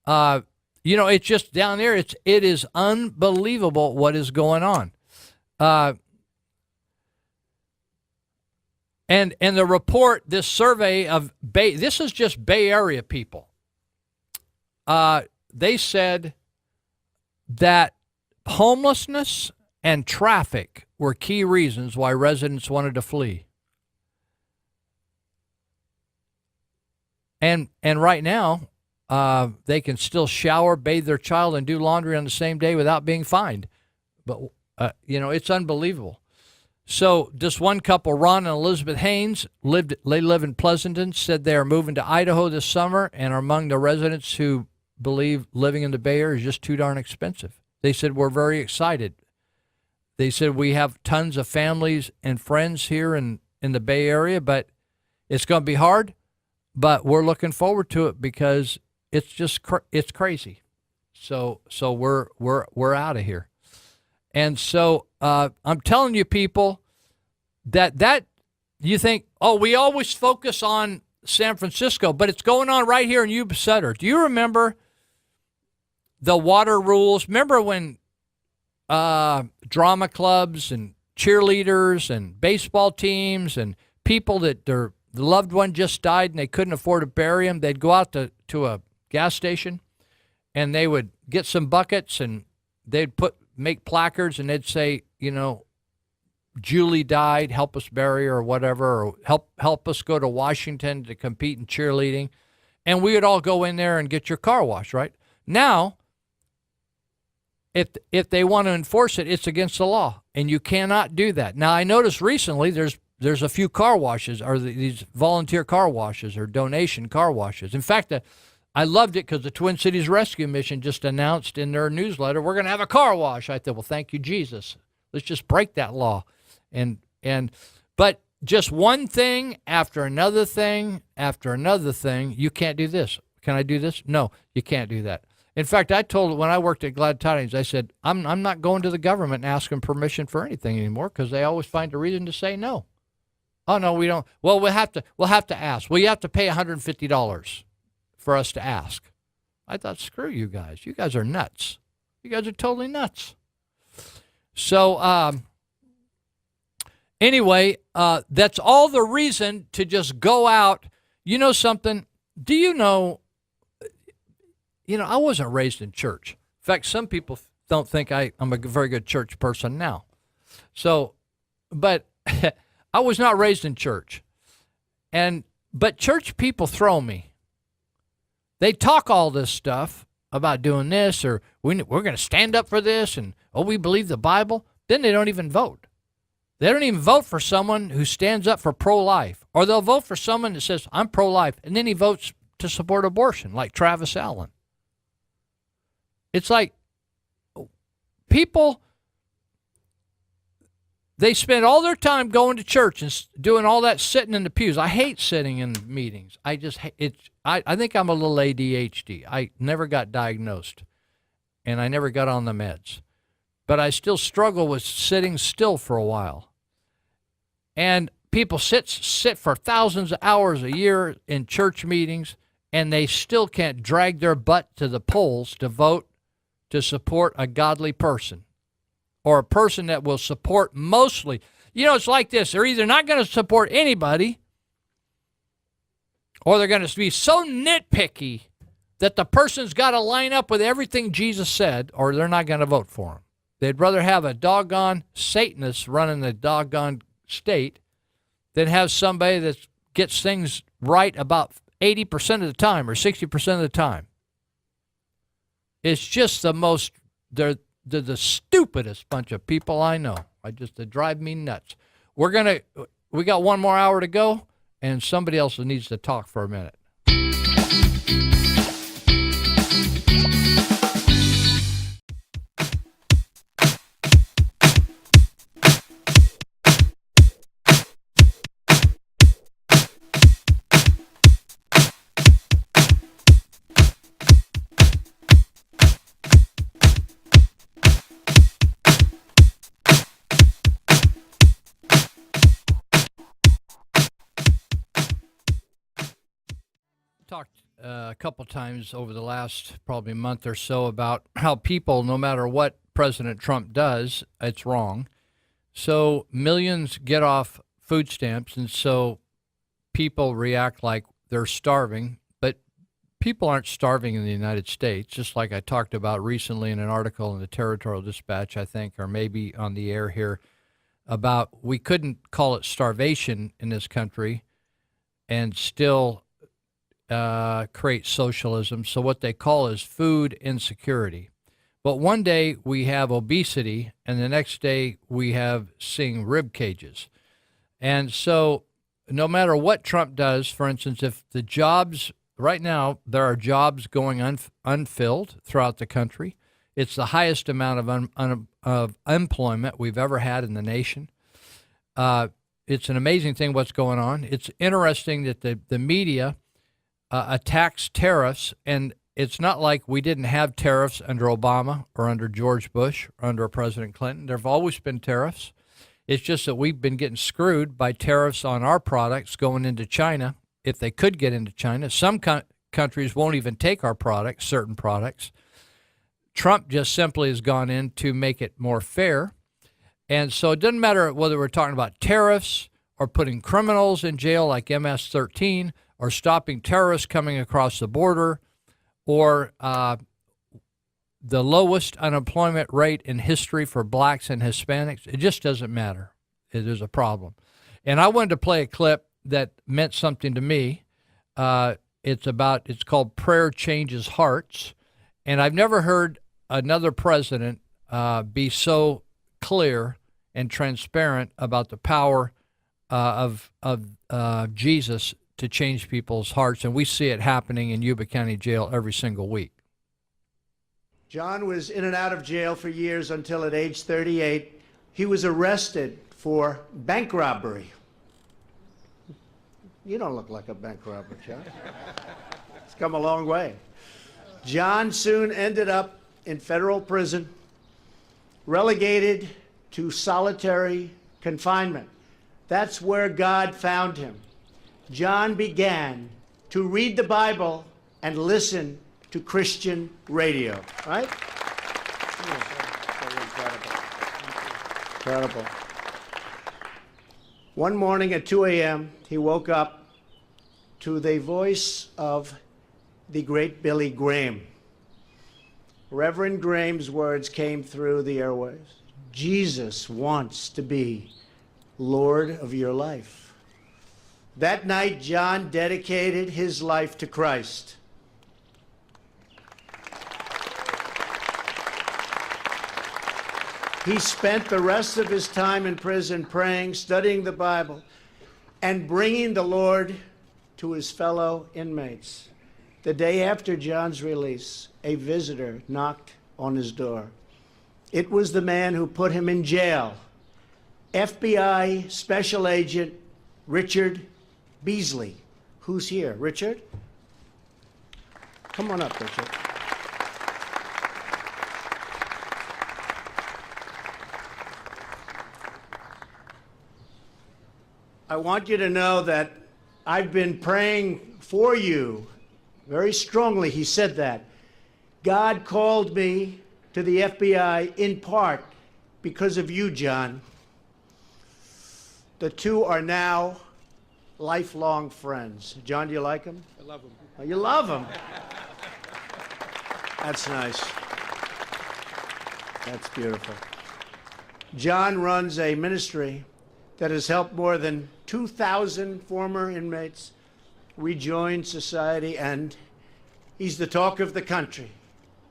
It's just down there. It is unbelievable what is going on. And the report, this survey of this is just Bay Area people. They said that homelessness and traffic were key reasons why residents wanted to flee. And right now, they can still shower, bathe their child, and do laundry on the same day without being fined. But, it's unbelievable. So this one couple, Ron and Elizabeth Haynes, they live in Pleasanton, said they are moving to Idaho this summer and are among the residents who believe living in the Bay Area is just too darn expensive. They said, we're very excited. They said, we have tons of families and friends here in the Bay Area, but it's going to be hard. But we're looking forward to it because it's just it's crazy. So we're out of here. And so I'm telling you, people, that you think, oh, we always focus on San Francisco, but it's going on right here in Yuba Sutter. Do you remember the water rules? Remember when drama clubs and cheerleaders and baseball teams and people that their loved one just died and they couldn't afford to bury him, they'd go out to a gas station and they would get some buckets and they'd make placards and they'd say, Julie died, help us bury her or whatever, or help us go to Washington to compete in cheerleading. And we would all go in there and get your car washed, right? Now, if they want to enforce it, it's against the law, and you cannot do that. Now, I noticed recently there's a few car washes, or these volunteer car washes or donation car washes. In fact, I loved it because the Twin Cities Rescue Mission just announced in their newsletter, we're going to have a car wash. I thought, well, thank you, Jesus. Let's just break that law. But just one thing after another thing after another thing, you can't do this. Can I do this? No, you can't do that. In fact, I told when I worked at Glad Tidings, I said, I'm not going to the government and asking permission for anything anymore because they always find a reason to say no. Oh, no, we don't. Well, we'll have to ask. Well, you have to pay $150 for us to ask. I thought, screw you guys. You guys are nuts. You guys are totally nuts. So, anyway, that's all the reason to just go out. You know something? Do you know, I wasn't raised in church. In fact, some people don't think I'm a very good church person now. So, but I was not raised in church. But church people throw me. They talk all this stuff about doing this, or we're going to stand up for this, and, we believe the Bible. Then they don't even vote. They don't even vote for someone who stands up for pro-life. Or they'll vote for someone that says, I'm pro-life, and then he votes to support abortion, like Travis Allen. It's like people, They spend all their time going to church and doing all that sitting in the pews. I hate sitting in meetings. I just I think I'm a little ADHD. I never got diagnosed, and I never got on the meds. But I still struggle with sitting still for a while. And people sit for thousands of hours a year in church meetings, and they still can't drag their butt to the polls to vote to support a godly person or a person that will support mostly. You know, it's like this. They're either not going to support anybody or they're going to be so nitpicky that the person's got to line up with everything Jesus said or they're not going to vote for him. They'd rather have a doggone Satanist running the doggone state than have somebody that gets things right about 80% of the time or 60% of the time. It's just the most, they're the stupidest bunch of people I know. They drive me nuts. We got 1 more hour to go, and somebody else needs to talk for a minute. Talked a couple times over the last probably month or so about how people, no matter what President Trump does, it's wrong. So millions get off food stamps, and so people react like they're starving. But people aren't starving in the United States, just like I talked about recently in an article in the Territorial Dispatch, I think, or maybe on the air here, about we couldn't call it starvation in this country and still create socialism. So what they call is food insecurity. But one day we have obesity, and the next day we have seeing rib cages. And so no matter what Trump does, for instance, if the jobs, right now there are jobs going unfilled throughout the country. It's the highest amount of unemployment we've ever had in the nation. It's an amazing thing what's going on. It's interesting that the media attacks tariffs, and it's not like we didn't have tariffs under Obama or under George Bush or under President Clinton. There have always been tariffs. It's just that we've been getting screwed by tariffs on our products going into China, if they could get into China. Some countries won't even take our products, certain products. Trump just simply has gone in to make it more fair. And so it doesn't matter whether we're talking about tariffs or putting criminals in jail like MS-13 or stopping terrorists coming across the border, or the lowest unemployment rate in history for blacks and Hispanics. It just doesn't matter. It is a problem. And I wanted to play a clip that meant something to me. It's called Prayer Changes Hearts. And I've never heard another president be so clear and transparent about the power of Jesus to change people's hearts, and we see it happening in Yuba County Jail every single week. John was in and out of jail for years until at age 38, he was arrested for bank robbery. You don't look like a bank robber, John. It's come a long way. John soon ended up in federal prison, relegated to solitary confinement. That's where God found him. John began to read the Bible and listen to Christian radio, right? Incredible. One morning at 2 a.m., he woke up to the voice of the great Billy Graham. Reverend Graham's words came through the airwaves. Jesus wants to be Lord of your life. That night, John dedicated his life to Christ. He spent the rest of his time in prison praying, studying the Bible, and bringing the Lord to his fellow inmates. The day after John's release, a visitor knocked on his door. It was the man who put him in jail FBI Special Agent Richard Beasley, who's here. Richard? Come on up, Richard. I want you to know that I've been praying for you very strongly. He said that. God called me to the FBI in part because of you, John. The two are now lifelong friends. John, do you like him? I love him. Oh, you love him? That's nice. That's beautiful. John runs a ministry that has helped more than 2,000 former inmates rejoin society, and he's the talk of the country.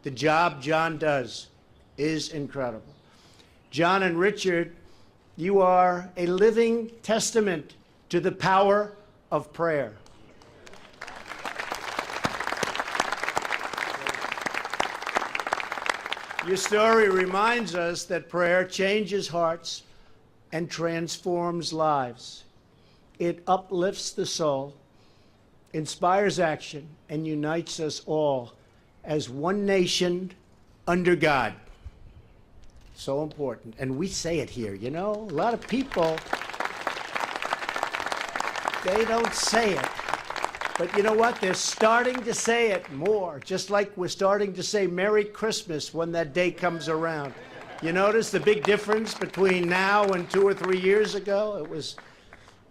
The job John does is incredible. John and Richard, you are a living testament to the power of prayer. Your story reminds us that prayer changes hearts and transforms lives. It uplifts the soul, inspires action, and unites us all as one nation under God. So important. And we say it here, you know? A lot of people, they don't say it. But you know what? They're starting to say it more, just like we're starting to say Merry Christmas when that day comes around. You notice the big difference between now and 2 or 3 years ago? It was,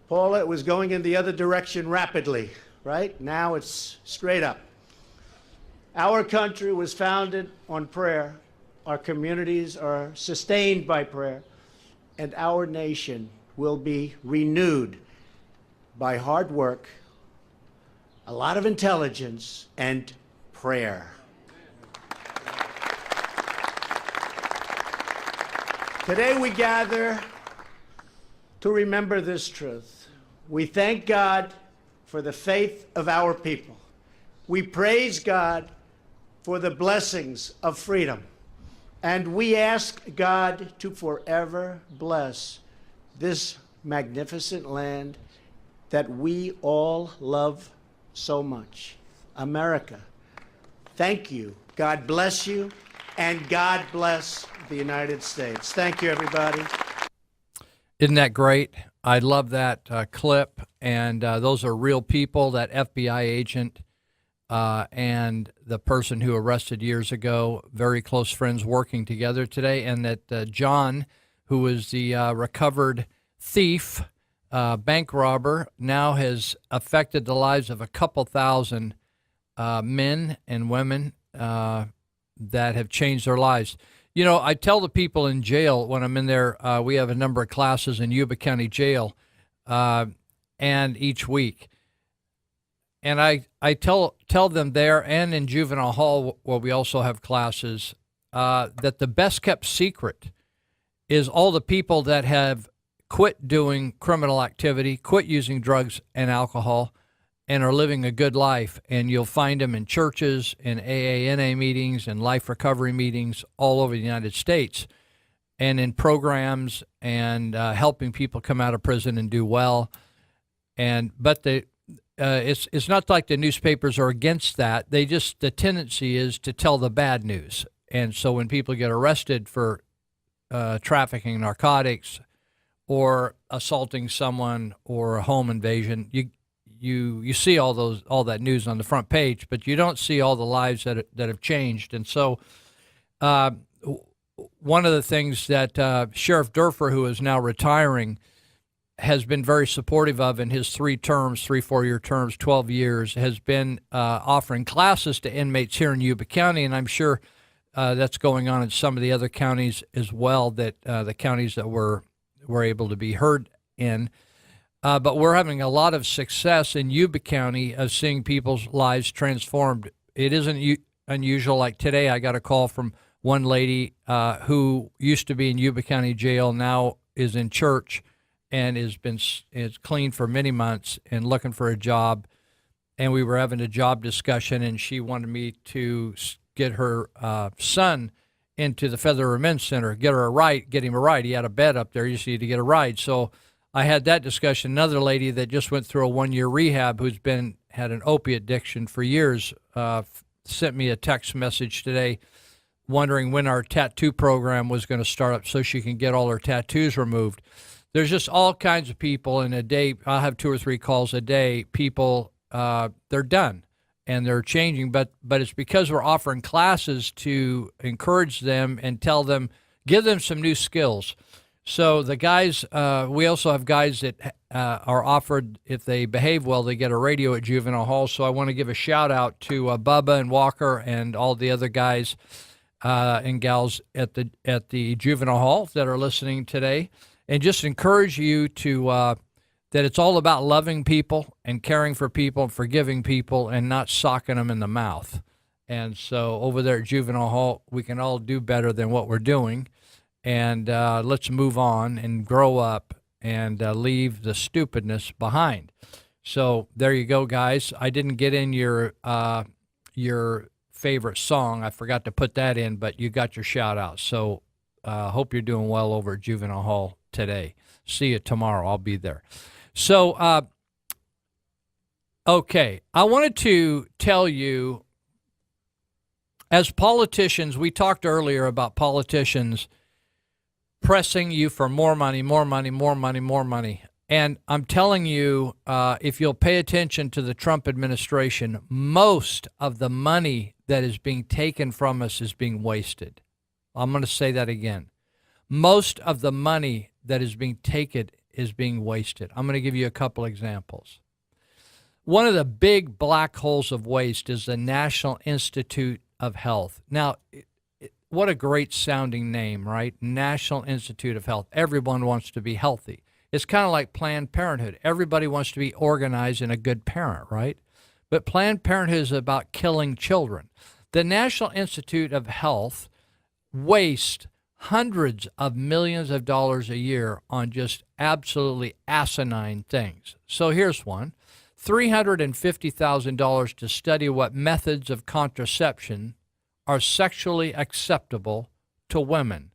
Paula, it was going in the other direction rapidly, right? Now it's straight up. Our country was founded on prayer. Our communities are sustained by prayer. And our nation will be renewed by hard work, a lot of intelligence, and prayer. Today we gather to remember this truth. We thank God for the faith of our people. We praise God for the blessings of freedom. And we ask God to forever bless this magnificent land that we all love so much, America. Thank you. God bless you, and God bless the United States. Thank you, everybody. Isn't that great? I love that clip, and those are real people, that FBI agent and the person who arrested years ago, very close friends working together today, and that John, who was the recovered thief, bank robber, now has affected the lives of a couple thousand men and women that have changed their lives. You know, I tell the people in jail when I'm in there, we have a number of classes in Yuba County Jail, and each week. And I tell them there and in juvenile hall, where we also have classes, that the best kept secret is all the people that have quit doing criminal activity, quit using drugs and alcohol, and are living a good life. And you'll find them in churches, in AANA meetings, and life recovery meetings all over the United States, and in programs and helping people come out of prison and do well. But it's not like the newspapers are against that. The tendency is to tell the bad news. And so when people get arrested for trafficking narcotics or assaulting someone or a home invasion, you see all that news on the front page, but you don't see all the lives that have changed. And so one of the things that Sheriff Durfer, who is now retiring, has been very supportive of in his 3 4-year terms, 12 years, has been offering classes to inmates here in Yuba County, and I'm sure that's going on in some of the other counties as well, that the counties that we're able to be heard in. But we're having a lot of success in Yuba County of seeing people's lives transformed. It isn't unusual. Like today, I got a call from one lady who used to be in Yuba County Jail, now is in church, and is clean for many months and looking for a job. And we were having a job discussion, and she wanted me to get her son into the Feather Men's Center, get him a ride. He had a bed up there. You just need to get a ride. So I had that discussion. Another lady that just went through a 1-year rehab who's had an opiate addiction for years sent me a text message today wondering when our tattoo program was going to start up so she can get all her tattoos removed. There's just all kinds of people in a day. I'll have 2 or 3 calls a day. People, they're done and they're changing, but it's because we're offering classes to encourage them and tell them, give them some new skills. So the guys, we also have guys that are offered, if they behave well, they get a radio at Juvenile Hall. So I want to give a shout out to Bubba and Walker and all the other guys and gals at the Juvenile Hall that are listening today, and just encourage you to that it's all about loving people and caring for people and forgiving people and not socking them in the mouth. And so over there at Juvenile Hall, we can all do better than what we're doing. And let's move on and grow up and leave the stupidness behind. So there you go, guys. I didn't get in your favorite song. I forgot to put that in, but you got your shout out. So hope you're doing well over at Juvenile Hall today. See you tomorrow. I'll be there. So, okay, I wanted to tell you, as politicians, we talked earlier about politicians pressing you for more money, more money, more money, more money. And I'm telling you, if you'll pay attention to the Trump administration, most of the money that is being taken from us is being wasted. I'm going to say that again. Most of the money that is being taken is being wasted. I'm going to give you a couple examples. One of the big black holes of waste is the National Institute of Health. Now, what a great sounding name, right? National Institute of Health. Everyone wants to be healthy. It's kind of like Planned Parenthood. Everybody wants to be organized and a good parent, right? But Planned Parenthood is about killing children. The National Institute of Health wastes hundreds of millions of dollars a year on just absolutely asinine things. So here's one. $350,000 to study what methods of contraception are sexually acceptable to women.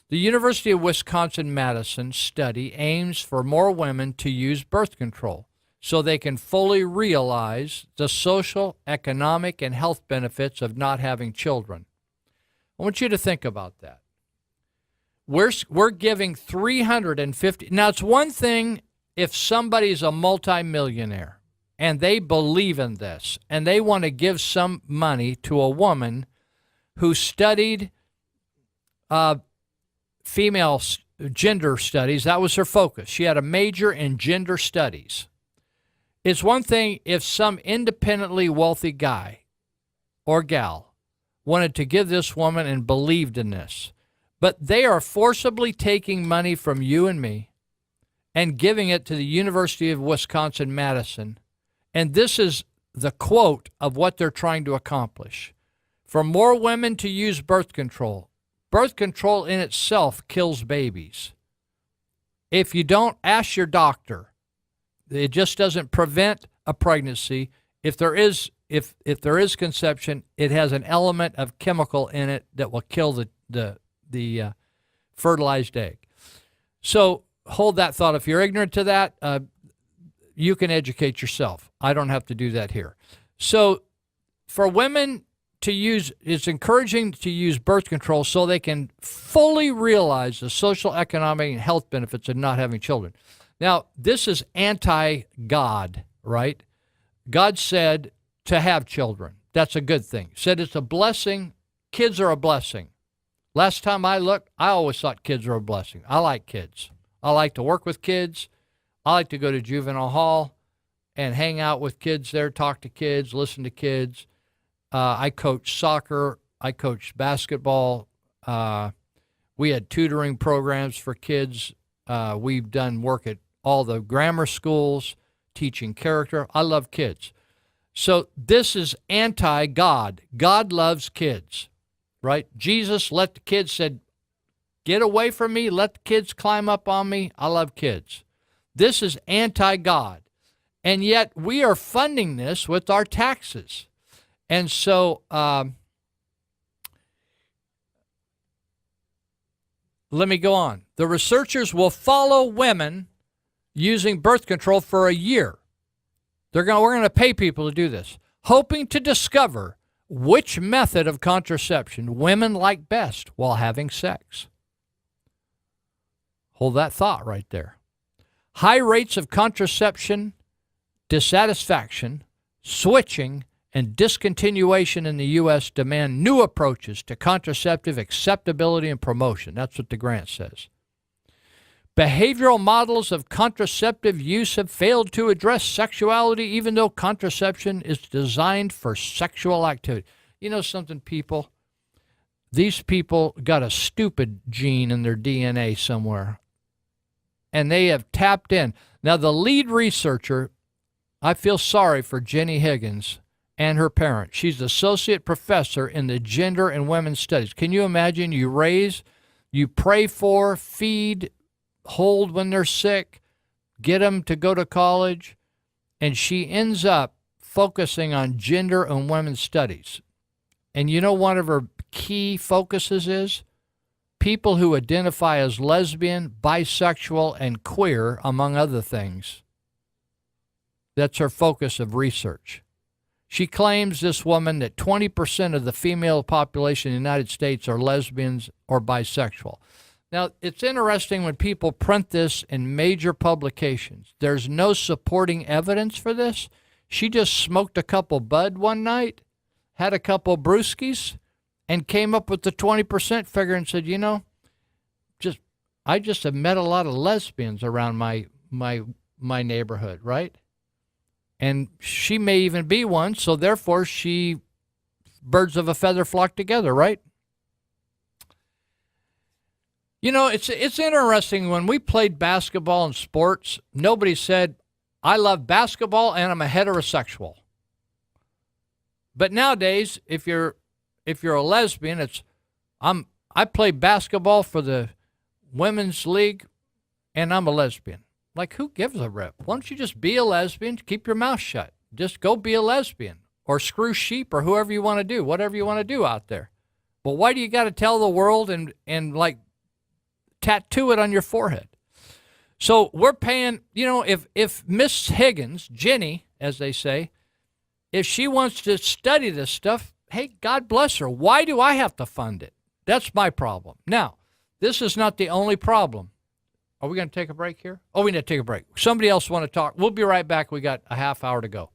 The University of Wisconsin-Madison study aims for more women to use birth control so they can fully realize the social, economic, and health benefits of not having children. I want you to think about that. We're giving $350. Now, it's one thing if somebody's a multimillionaire and they believe in this and they want to give some money to a woman who studied female gender studies. That was her focus. She had a major in gender studies. It's one thing if some independently wealthy guy or gal wanted to give this woman and believed in this. But they are forcibly taking money from you and me and giving it to the University of Wisconsin-Madison. And this is the quote of what they're trying to accomplish. For more women to use birth control. Birth control in itself kills babies. If you don't, ask your doctor. It just doesn't prevent a pregnancy. If there is conception, it has an element of chemical in it that will kill the fertilized egg. So hold that thought. If you're ignorant to that, you can educate yourself. I don't have to do that here. So for women to use, it's encouraging to use birth control so they can fully realize the social, economic, and health benefits of not having children. Now, this is anti-God, right? God said to have children. That's a good thing. Said it's a blessing. Kids are a blessing. Last time I looked, I always thought kids were a blessing. I like kids. I like to work with kids. I like to go to Juvenile Hall and hang out with kids there, talk to kids, listen to kids. I coach soccer. I coached basketball. We had tutoring programs for kids. We've done work at all the grammar schools, teaching character. I love kids. So this is anti-God. God loves kids. Right? Jesus let the kids said, get away from me. Let the kids climb up on me. I love kids. This is anti-God. And yet we are funding this with our taxes. And so let me go on. The researchers will follow women using birth control for a year. We're going to pay people to do this, hoping to discover which method of contraception women like best while having sex. Hold that thought right there. High rates of contraception dissatisfaction, switching, and discontinuation in the U.S. demand new approaches to contraceptive acceptability and promotion. That's what the grant says. Behavioral models of contraceptive use have failed to address sexuality, even though contraception is designed for sexual activity. You know something, people? These people got a stupid gene in their DNA somewhere, and they have tapped in. Now, the lead researcher, I feel sorry for Jenny Higgins and her parent. She's associate professor in the gender and women's studies. Can you imagine? You raise, you pray for, feed, hold when they're sick, get them to go to college, and she ends up focusing on gender and women's studies. And you know one of her key focuses is people who identify as lesbian, bisexual, and queer, among other things. That's her focus of research. She claims, this woman, that 20% of the female population in the United States are lesbians or bisexual. Now, it's interesting when people print this in major publications. There's no supporting evidence for this. She just smoked a couple bud one night, had a couple brewskis, and came up with the 20% figure and said, you know, I just have met a lot of lesbians around my neighborhood, right? And she may even be one, so therefore birds of a feather flock together, right? You know, it's interesting. When we played basketball and sports, nobody said, I love basketball and I'm a heterosexual. But nowadays, if you're a lesbian, I play basketball for the women's league and I'm a lesbian. Like, who gives a rip? Why don't you just be a lesbian? Keep your mouth shut. Just go be a lesbian or screw sheep or whoever you want to do, whatever you want to do out there. But why do you got to tell the world and like tattoo it on your forehead? So we're paying, you know, if Miss Higgins, Jenny, as they say, if she wants to study this stuff, hey, God bless her. Why do I have to fund it? That's my problem. Now, this is not the only problem. Are we going to take a break here? Oh, we need to take a break. Somebody else want to talk? We'll be right back. We got a half hour to go.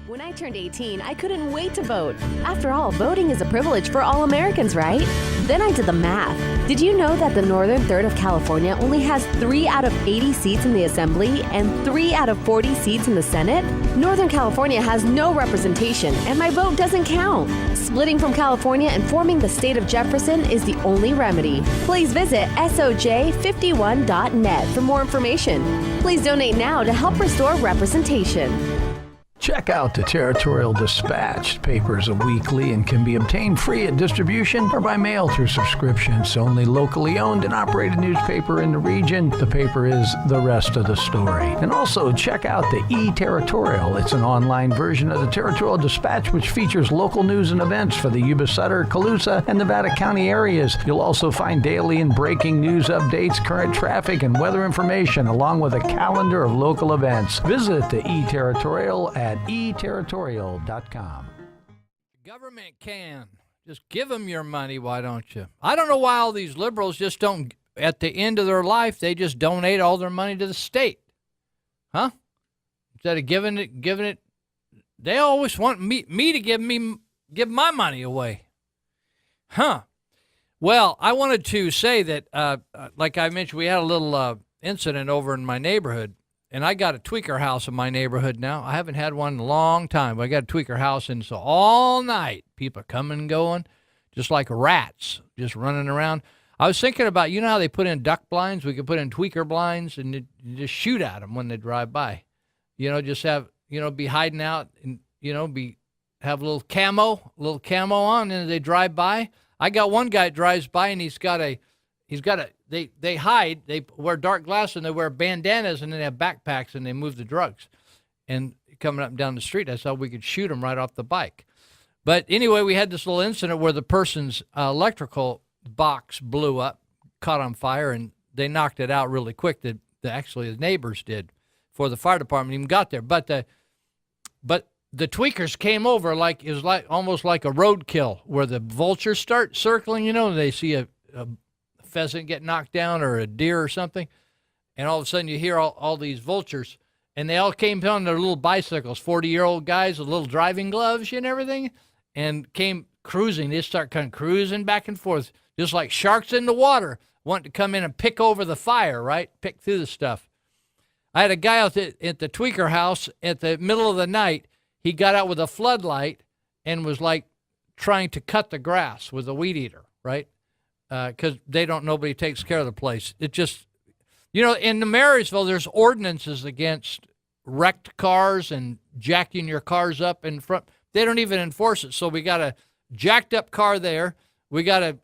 When I turned 18, I couldn't wait to vote. After all, voting is a privilege for all Americans, right? Then I did the math. Did you know that the northern third of California only has 3 out of 80 seats in the Assembly and 3 out of 40 seats in the Senate? Northern California has no representation, and my vote doesn't count. Splitting from California and forming the state of Jefferson is the only remedy. Please visit soj51.net for more information. Please donate now to help restore representation. Check out the Territorial Dispatch. Papers are weekly and can be obtained free at distribution or by mail through subscription. It's the only locally owned and operated newspaper in the region. The paper is the rest of the story. And also check out the E-Territorial. It's an online version of the Territorial Dispatch, which features local news and events for the Yuba Sutter, Colusa, and Nevada County areas. You'll also find daily and breaking news updates, current traffic, and weather information, along with a calendar of local events. Visit the E-Territorial at eterritorial.com. Government can. Just give them your money, why don't you? I don't know why all these liberals just don't, at the end of their life, they just donate all their money to the state. Huh? Instead of giving it, they always want me to give my money away. Huh. Well, I wanted to say that, like I mentioned, we had a little incident over in my neighborhood. And I got a tweaker house in my neighborhood now. I haven't had one in a long time, but I got a tweaker house, and so all night people are coming and going, just like rats, just running around. I was thinking about, you know how they put in duck blinds? We could put in tweaker blinds and just shoot at them when they drive by. You know, just have, you know, be hiding out and, you know, have a little camo on, and they drive by. I got one guy that drives by, and he's got they hide, they wear dark glasses and they wear bandanas and then they have backpacks and they move the drugs. And coming up and down the street, I saw we could shoot them right off the bike. But anyway, we had this little incident where the person's electrical box blew up, caught on fire, and they knocked it out really quick. Actually, the neighbors did before the fire department even got there. But the tweakers came over like it was like almost like a roadkill where the vultures start circling. And they see a pheasant get knocked down or a deer or something, and all of a sudden you hear all these vultures. And they all came on their little bicycles, 40-year-old guys with little driving gloves and everything, and came cruising. They start kind of cruising back and forth, just like sharks in the water, wanting to come in and pick over the fire, right? Pick through the stuff. I had a guy out at the tweaker house at the middle of the night. He got out with a floodlight and was like trying to cut the grass with a weed eater, right? Because nobody takes care of the place. It just... in the Marysville, there's ordinances against wrecked cars and jacking your cars up in front. They don't even enforce it. So we got a jacked up car there. We got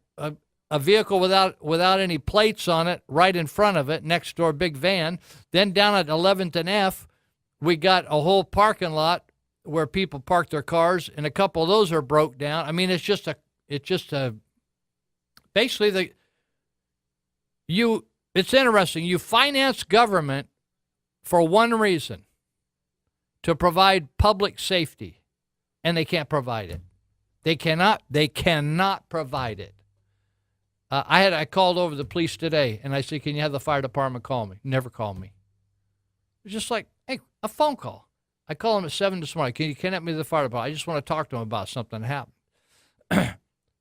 a vehicle without any plates on it right in front of it, next door, big van. Then down at 11th and F, we got a whole parking lot where people park their cars, and a couple of those are broke down. I mean, basically it's interesting. You finance government for one reason, to provide public safety, and they can't provide it. They cannot provide it. I called over the police today, and I said, can you have the fire department call me? Never call me. It's just like, hey, a phone call. I call them at 7 this morning. Can you connect me to the fire department? I just want to talk to them about something that happened.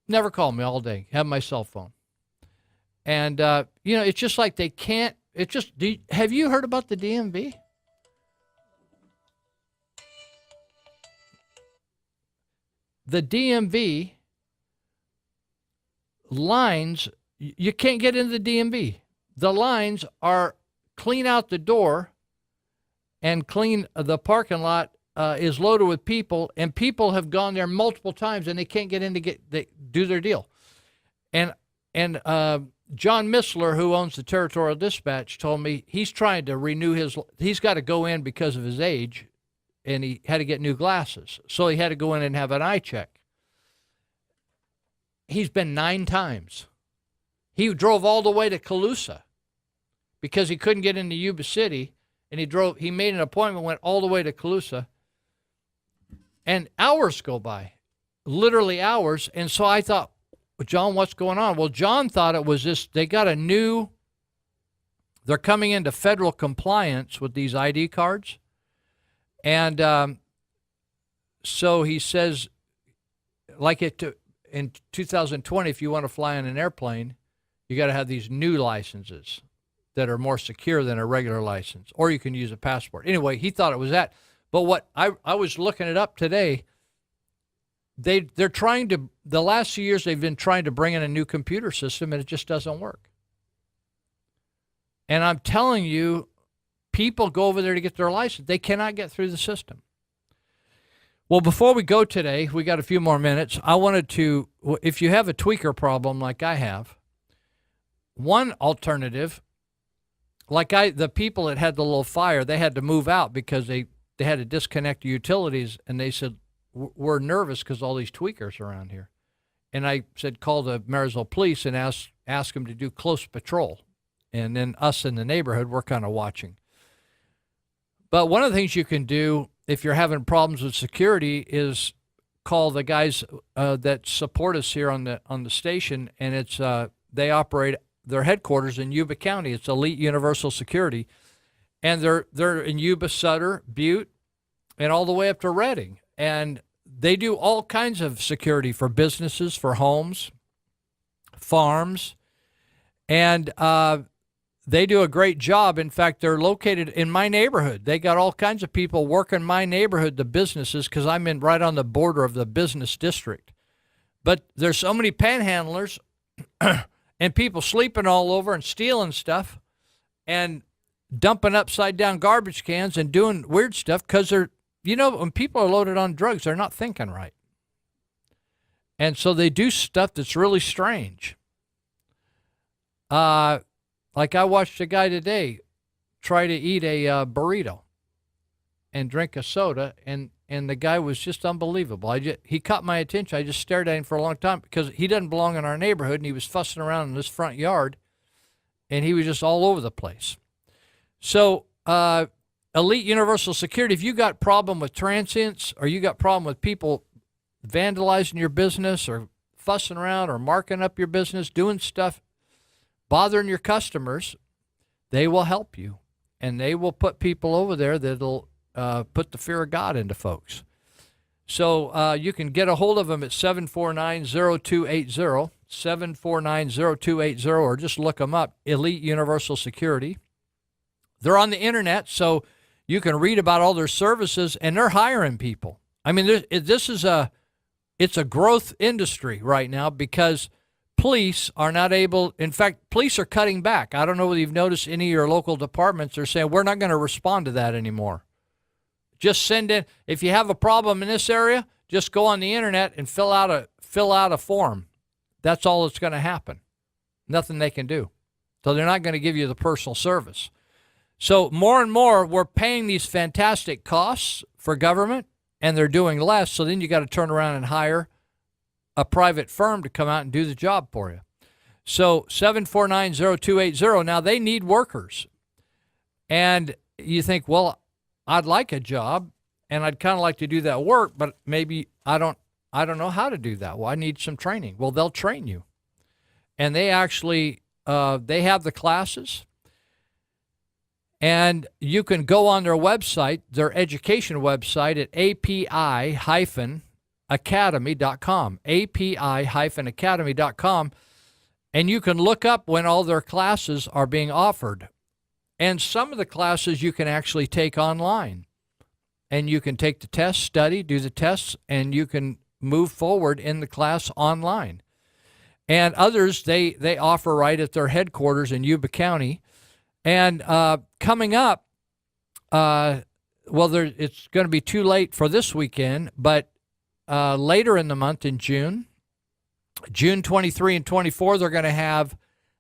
Never call me all day. Have my cell phone. And, it's just like they can't, have you heard about the DMV? The DMV lines, you can't get into the DMV. The lines are clean out the door and clean the parking lot is loaded with people, and people have gone there multiple times and they can't get in to do their deal. And John Missler, who owns the Territorial Dispatch, told me he's trying to renew he's got to go in because of his age, and he had to get new glasses. So he had to go in and have an eye check. He's been 9 times. He drove all the way to Colusa because he couldn't get into Yuba City, and he made an appointment, went all the way to Colusa, and hours go by, literally hours. And so I thought, well, John, what's going on? Well, John thought it was this, they're coming into federal compliance with these ID cards. And so he says, in 2020, if you want to fly on an airplane, you got to have these new licenses that are more secure than a regular license, or you can use a passport. Anyway, he thought it was that. But what I was looking it up today, they're trying to, the last few years, they've been trying to bring in a new computer system, and it just doesn't work. And I'm telling you, people go over there to get their license. They cannot get through the system. Well, before we go today, we got a few more minutes. I wanted to, if you have a tweaker problem like I have, one alternative, the people that had the little fire, they had to move out because they had to disconnect the utilities, and they said, we're nervous because all these tweakers around here. And I said, call the Marysville police and ask them to do close patrol. And then us in the neighborhood, we're kind of watching. But one of the things you can do if you're having problems with security is call the guys that support us here on the station, and it's they operate their headquarters in Yuba County. It's Elite Universal Security, and they're in Yuba, Sutter, Butte, and all the way up to Redding. And they do all kinds of security for businesses, for homes, farms, and they do a great job. In fact, they're located in my neighborhood. They got all kinds of people working my neighborhood, the businesses, because I'm right on the border of the business district. But there's so many panhandlers and people sleeping all over and stealing stuff and dumping upside down garbage cans and doing weird stuff because when people are loaded on drugs, they're not thinking right. And so they do stuff that's really strange. Like I watched a guy today try to eat a burrito and drink a soda, and the guy was just unbelievable. He caught my attention. I just stared at him for a long time because he doesn't belong in our neighborhood, and he was fussing around in this front yard, and he was just all over the place. So Elite Universal Security, if you got problem with transients or you got problem with people vandalizing your business or fussing around or marking up your business, doing stuff, bothering your customers, they will help you. And they will put people over there that'll put the fear of God into folks. So you can get a hold of them at 749-0280, 749-0280, or just look them up, Elite Universal Security. They're on the internet, so you can read about all their services, and they're hiring people. I mean, it's a growth industry right now because police are not able, in fact, police are cutting back. I don't know whether you've noticed any of your local departments are saying, we're not going to respond to that anymore. Just send in, if you have a problem in this area, just go on the internet and fill out a form. That's all that's going to happen. Nothing they can do. So they're not going to give you the personal service. So more and more, we're paying these fantastic costs for government, and they're doing less. So then you got to turn around and hire a private firm to come out and do the job for you. So 749-0280. Now they need workers. And you think, well, I'd like a job and I'd kind of like to do that work, but maybe I don't know how to do that. Well, I need some training. Well, they'll train you. And they actually, they have the classes, and you can go on their website, their education website at api-academy.com, api-academy.com, and you can look up when all their classes are being offered. And some of the classes you can actually take online, and you can take the test, study, do the tests, and you can move forward in the class online. And others, they offer right at their headquarters in Yuba County. And coming up, it's going to be too late for this weekend, but later in the month in June 23 and 24, they're going to have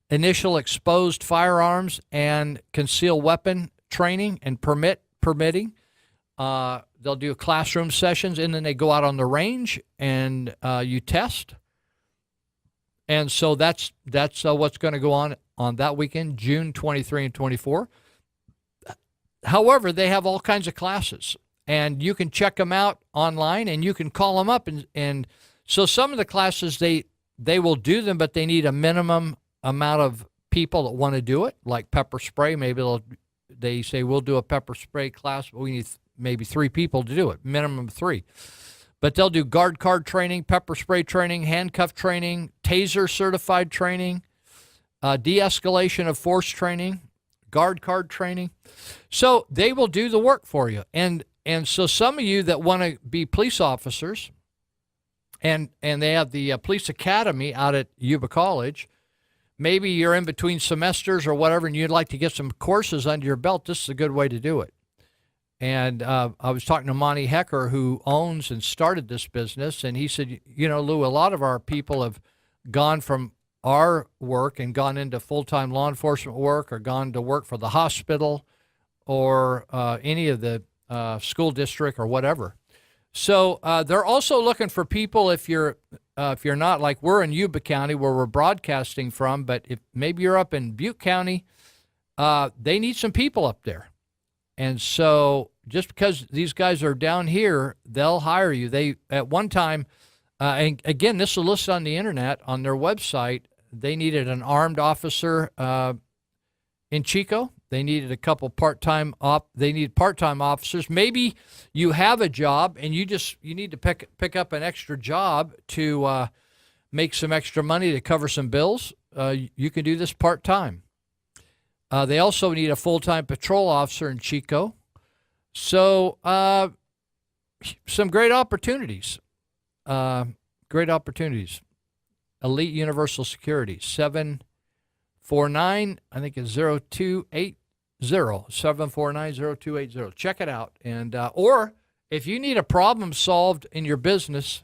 initial exposed firearms and concealed weapon training and permitting. They'll do classroom sessions, and then they go out on the range and you test. And so that's what's going to go on that weekend, June 23 and 24. However, they have all kinds of classes, and you can check them out online, and you can call them up. And so some of the classes, they will do them, but they need a minimum amount of people that want to do it, like pepper spray. Maybe they say, we'll do a pepper spray class, but we need maybe 3 people to do it, minimum 3. But they'll do guard card training, pepper spray training, handcuff training, taser certified training, de-escalation of force training, guard card training. So they will do the work for you. And so some of you that want to be police officers, and they have the police academy out at Yuba College, maybe you're in between semesters or whatever, and you'd like to get some courses under your belt, this is a good way to do it. And I was talking to Monty Hecker, who owns and started this business, and he said, Lou, a lot of our people have gone from our work and gone into full-time law enforcement work, or gone to work for the hospital or any of the school district or whatever. So they're also looking for people if you're not, like we're in Yuba County where we're broadcasting from, but if maybe you're up in Butte County, they need some people up there. And so just because these guys are down here, they'll hire you. They, at one time, and again, this is listed on the internet, on their website, they needed an armed officer in Chico. They needed a couple part-time officers. Maybe you have a job and you need to pick up an extra job to make some extra money to cover some bills. You can do this part-time. They also need a full-time patrol officer in Chico. So some great opportunities. Elite Universal Security, 749, I think it's 0280, 749-0280. Check it out. And or if you need a problem solved in your business,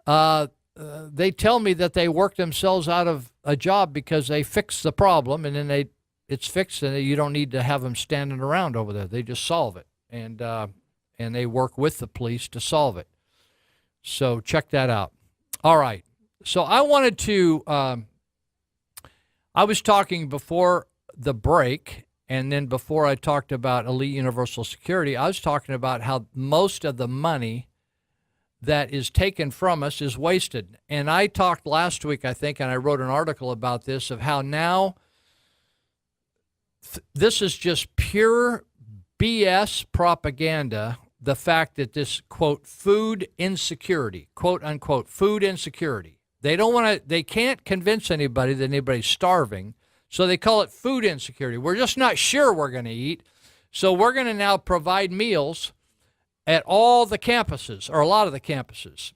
they tell me that they work themselves out of a job because they fix the problem, and then it's fixed, and you don't need to have them standing around over there. They just solve it, and they work with the police to solve it. So check that out. All right. So I wanted to, I was talking before the break, and then before I talked about Elite Universal Security, I was talking about how most of the money that is taken from us is wasted. And I talked last week, I think, and I wrote an article about this, of how now this is just pure BS propaganda. The fact that this, quote, food insecurity, quote unquote, food insecurity. They can't convince anybody that anybody's starving, so they call it food insecurity. We're just not sure we're going to eat, so we're going to now provide meals at all the campuses, or a lot of the campuses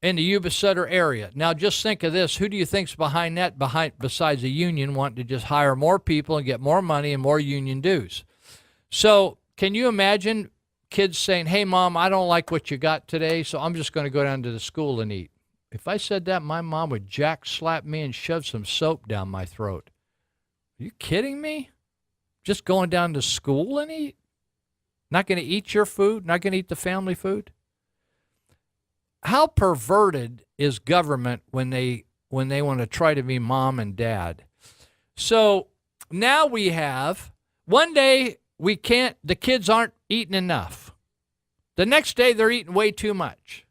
in the Yuba Sutter area. Now just think of this. Who do you think's behind that, besides the union wanting to just hire more people and get more money and more union dues? So can you imagine kids saying, hey, Mom, I don't like what you got today, so I'm just going to go down to the school and eat? If I said that, my mom would slap me and shove some soap down my throat. Are you kidding me? Just going down to school and eat? Not going to eat your food? Not going to eat the family food? How perverted is government when they want to try to be mom and dad? So now we have, one day the kids aren't eating enough. The next day they're eating way too much.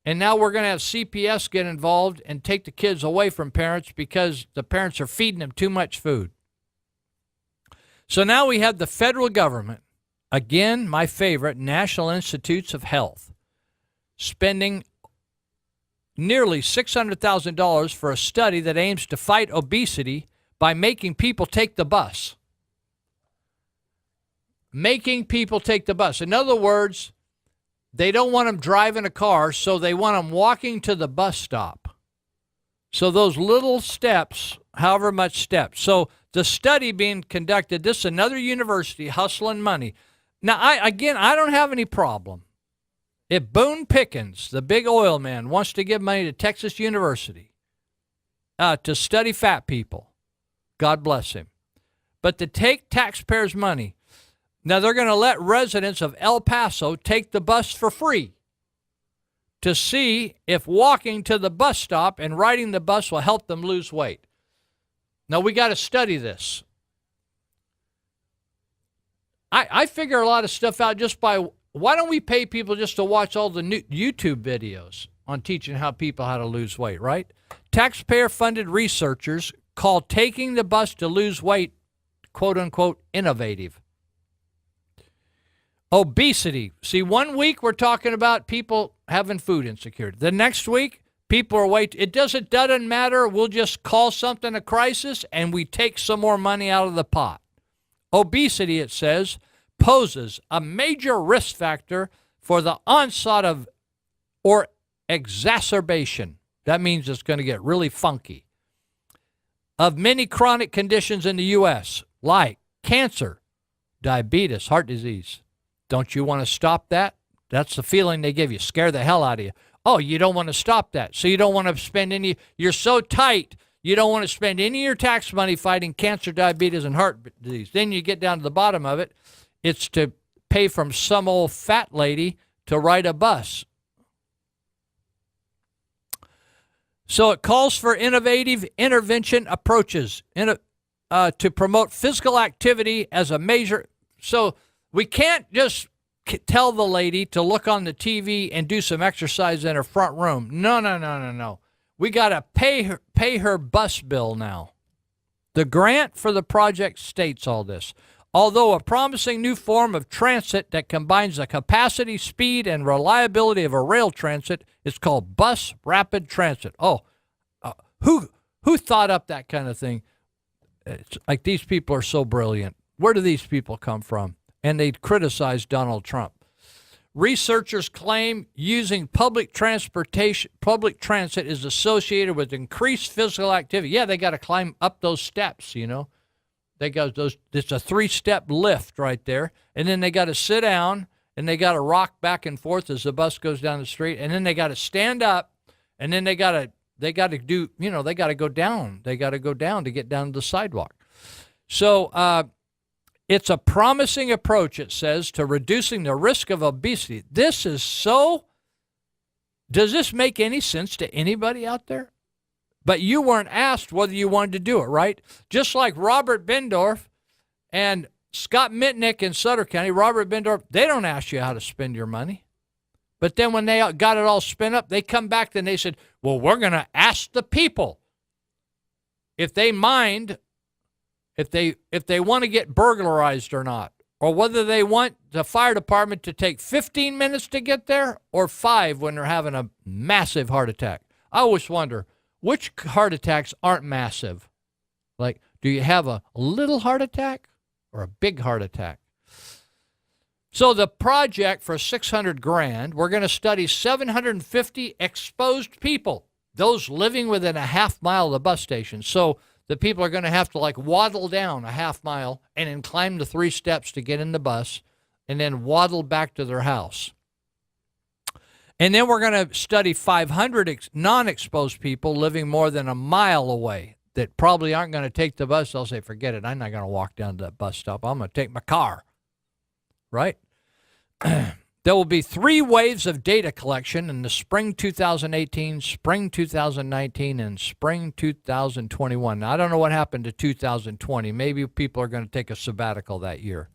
And now we're going to have CPS get involved and take the kids away from parents because the parents are feeding them too much food. So now we have the federal government, again, my favorite, National Institutes of Health, spending nearly $600,000 for a study that aims to fight obesity by making people take the bus. Making people take the bus. In other words, they don't want them driving a car, so they want them walking to the bus stop. So those little steps, however much steps. So the study being conducted, this is another university hustling money. Now, I don't have any problem. If Boone Pickens, the big oil man, wants to give money to Texas University to study fat people, God bless him. But to take taxpayers' money, now they're going to let residents of El Paso take the bus for free to see if walking to the bus stop and riding the bus will help them lose weight. Now we got to study this. I figure a lot of stuff out just by, why don't we pay people just to watch all the new YouTube videos on teaching how to lose weight, right? Taxpayer-funded researchers call taking the bus to lose weight, quote unquote, innovative. Obesity. See, 1 week we're talking about people having food insecurity. The next week, people are it doesn't matter. We'll just call something a crisis and we take some more money out of the pot. Obesity, it says, poses a major risk factor for the onset of or exacerbation. That means it's going to get really funky. Of many chronic conditions in the U.S., like cancer, diabetes, heart disease. Don't you want to stop that? That's the feeling they give you. Scare the hell out of you. Oh, you don't want to stop that. So you don't want to spend any, you're so tight, you don't want to spend any of your tax money fighting cancer, diabetes, and heart disease. Then you get down to the bottom of it. It's to pay from some old fat lady to ride a bus. So it calls for innovative intervention approaches to promote physical activity as a measure. So we can't just tell the lady to look on the TV and do some exercise in her front room. No. We got to pay her bus bill now. The grant for the project states all this. Although a promising new form of transit that combines the capacity, speed, and reliability of a rail transit is called bus rapid transit. Who thought up that kind of thing? It's like these people are so brilliant. Where do these people come from? And they criticize Donald Trump. Researchers claim using public transit is associated with increased physical activity. Yeah, they got to climb up those steps, you know. They got those. It's a 3-step lift right there, and then they got to sit down and they got to rock back and forth as the bus goes down the street, and then they got to stand up, and then they got to They got to do, they got to go down. They got to go down to get down to the sidewalk. So it's a promising approach, it says, to reducing the risk of obesity. This is so, does this make any sense to anybody out there? But you weren't asked whether you wanted to do it, right? Just like Robert Bendorf and Scott Mitnick in Sutter County, Robert Bendorf, they don't ask you how to spend your money. But then when they got it all spent up, they come back and they said, well, we're going to ask the people if they mind, if they want to get burglarized or not, or whether they want the fire department to take 15 minutes to get there or 5 when they're having a massive heart attack. I always wonder, which heart attacks aren't massive? Like, do you have a little heart attack or a big heart attack? So the project for $600,000, we're going to study 750 exposed people, those living within a half mile of the bus station. So the people are going to have to waddle down a half mile and then climb the 3 steps to get in the bus and then waddle back to their house. And then we're going to study 500 non-exposed people living more than a mile away that probably aren't going to take the bus. They'll say, forget it, I'm not going to walk down to that bus stop. I'm going to take my car, right? There will be 3 waves of data collection in the spring 2018, spring 2019, and spring 2021. Now, I don't know what happened to 2020. Maybe people are going to take a sabbatical that year.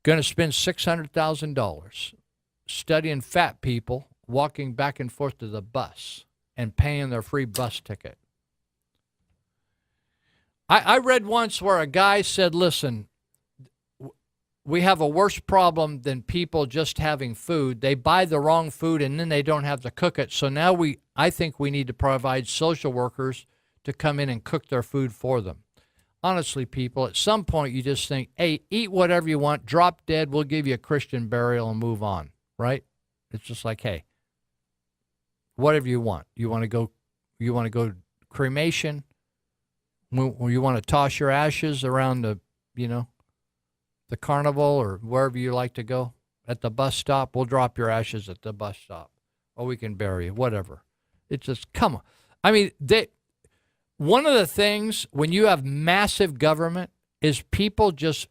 Going to spend $600,000 studying fat people walking back and forth to the bus and paying their free bus ticket. I read once where a guy said, listen, we have a worse problem than people just having food. They buy the wrong food and then they don't have to cook it. So now I think we need to provide social workers to come in and cook their food for them. Honestly, people, at some point you just think, hey, eat whatever you want, drop dead, we'll give you a Christian burial and move on, right? It's just like, hey, whatever you want. You want to go cremation? You want to toss your ashes around the carnival or wherever you like to go? At the bus stop, we'll drop your ashes at the bus stop. Or we can bury you, whatever. It's just, come on. I mean, one of the things when you have massive government is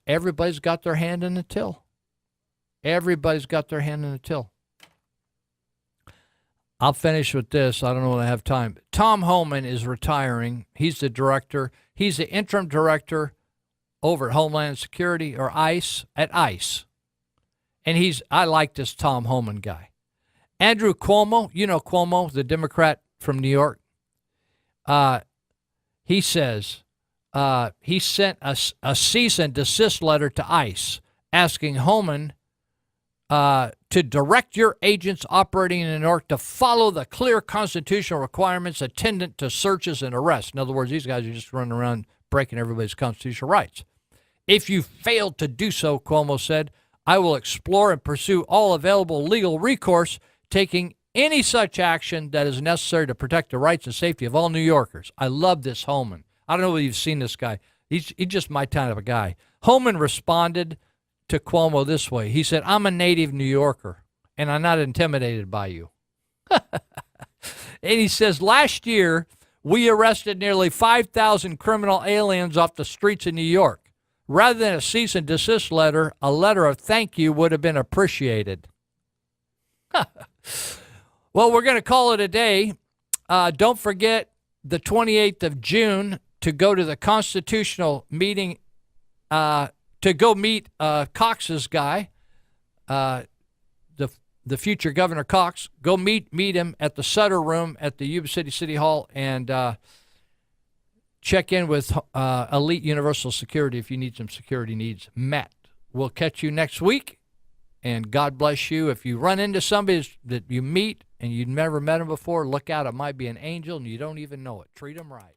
everybody's got their hand in the till. Everybody's got their hand in the till. I'll finish with this. I don't know when I have time. Tom Homan is retiring. He's the director. He's the interim director over at Homeland Security, or ICE, at ICE. And I like this Tom Homan guy. Andrew Cuomo, Cuomo, the Democrat from New York. He says he sent a cease and desist letter to ICE asking Homan to direct your agents operating in New York to follow the clear constitutional requirements attendant to searches and arrests. In other words, these guys are just running around breaking everybody's constitutional rights. If you fail to do so, Cuomo said, I will explore and pursue all available legal recourse, taking any such action that is necessary to protect the rights and safety of all New Yorkers. I love this Homan. I don't know whether you've seen this guy. He's just my kind of a guy. Homan responded to Cuomo this way. He said, I'm a native New Yorker, and I'm not intimidated by you. And he says, last year, we arrested nearly 5,000 criminal aliens off the streets of New York. Rather than a cease and desist letter, a letter of thank you would have been appreciated. Well, we're going to call it a day. Don't forget the 28th of June to go to the constitutional meeting, to go meet Cox's guy, the future Governor Cox. Go meet him at the Sutter Room at the Yuba City Hall, and check in with Elite Universal Security if you need some security needs met. We'll catch you next week, and God bless you. If you run into somebody that you meet and you've never met them before, look out. It might be an angel, and you don't even know it. Treat them right.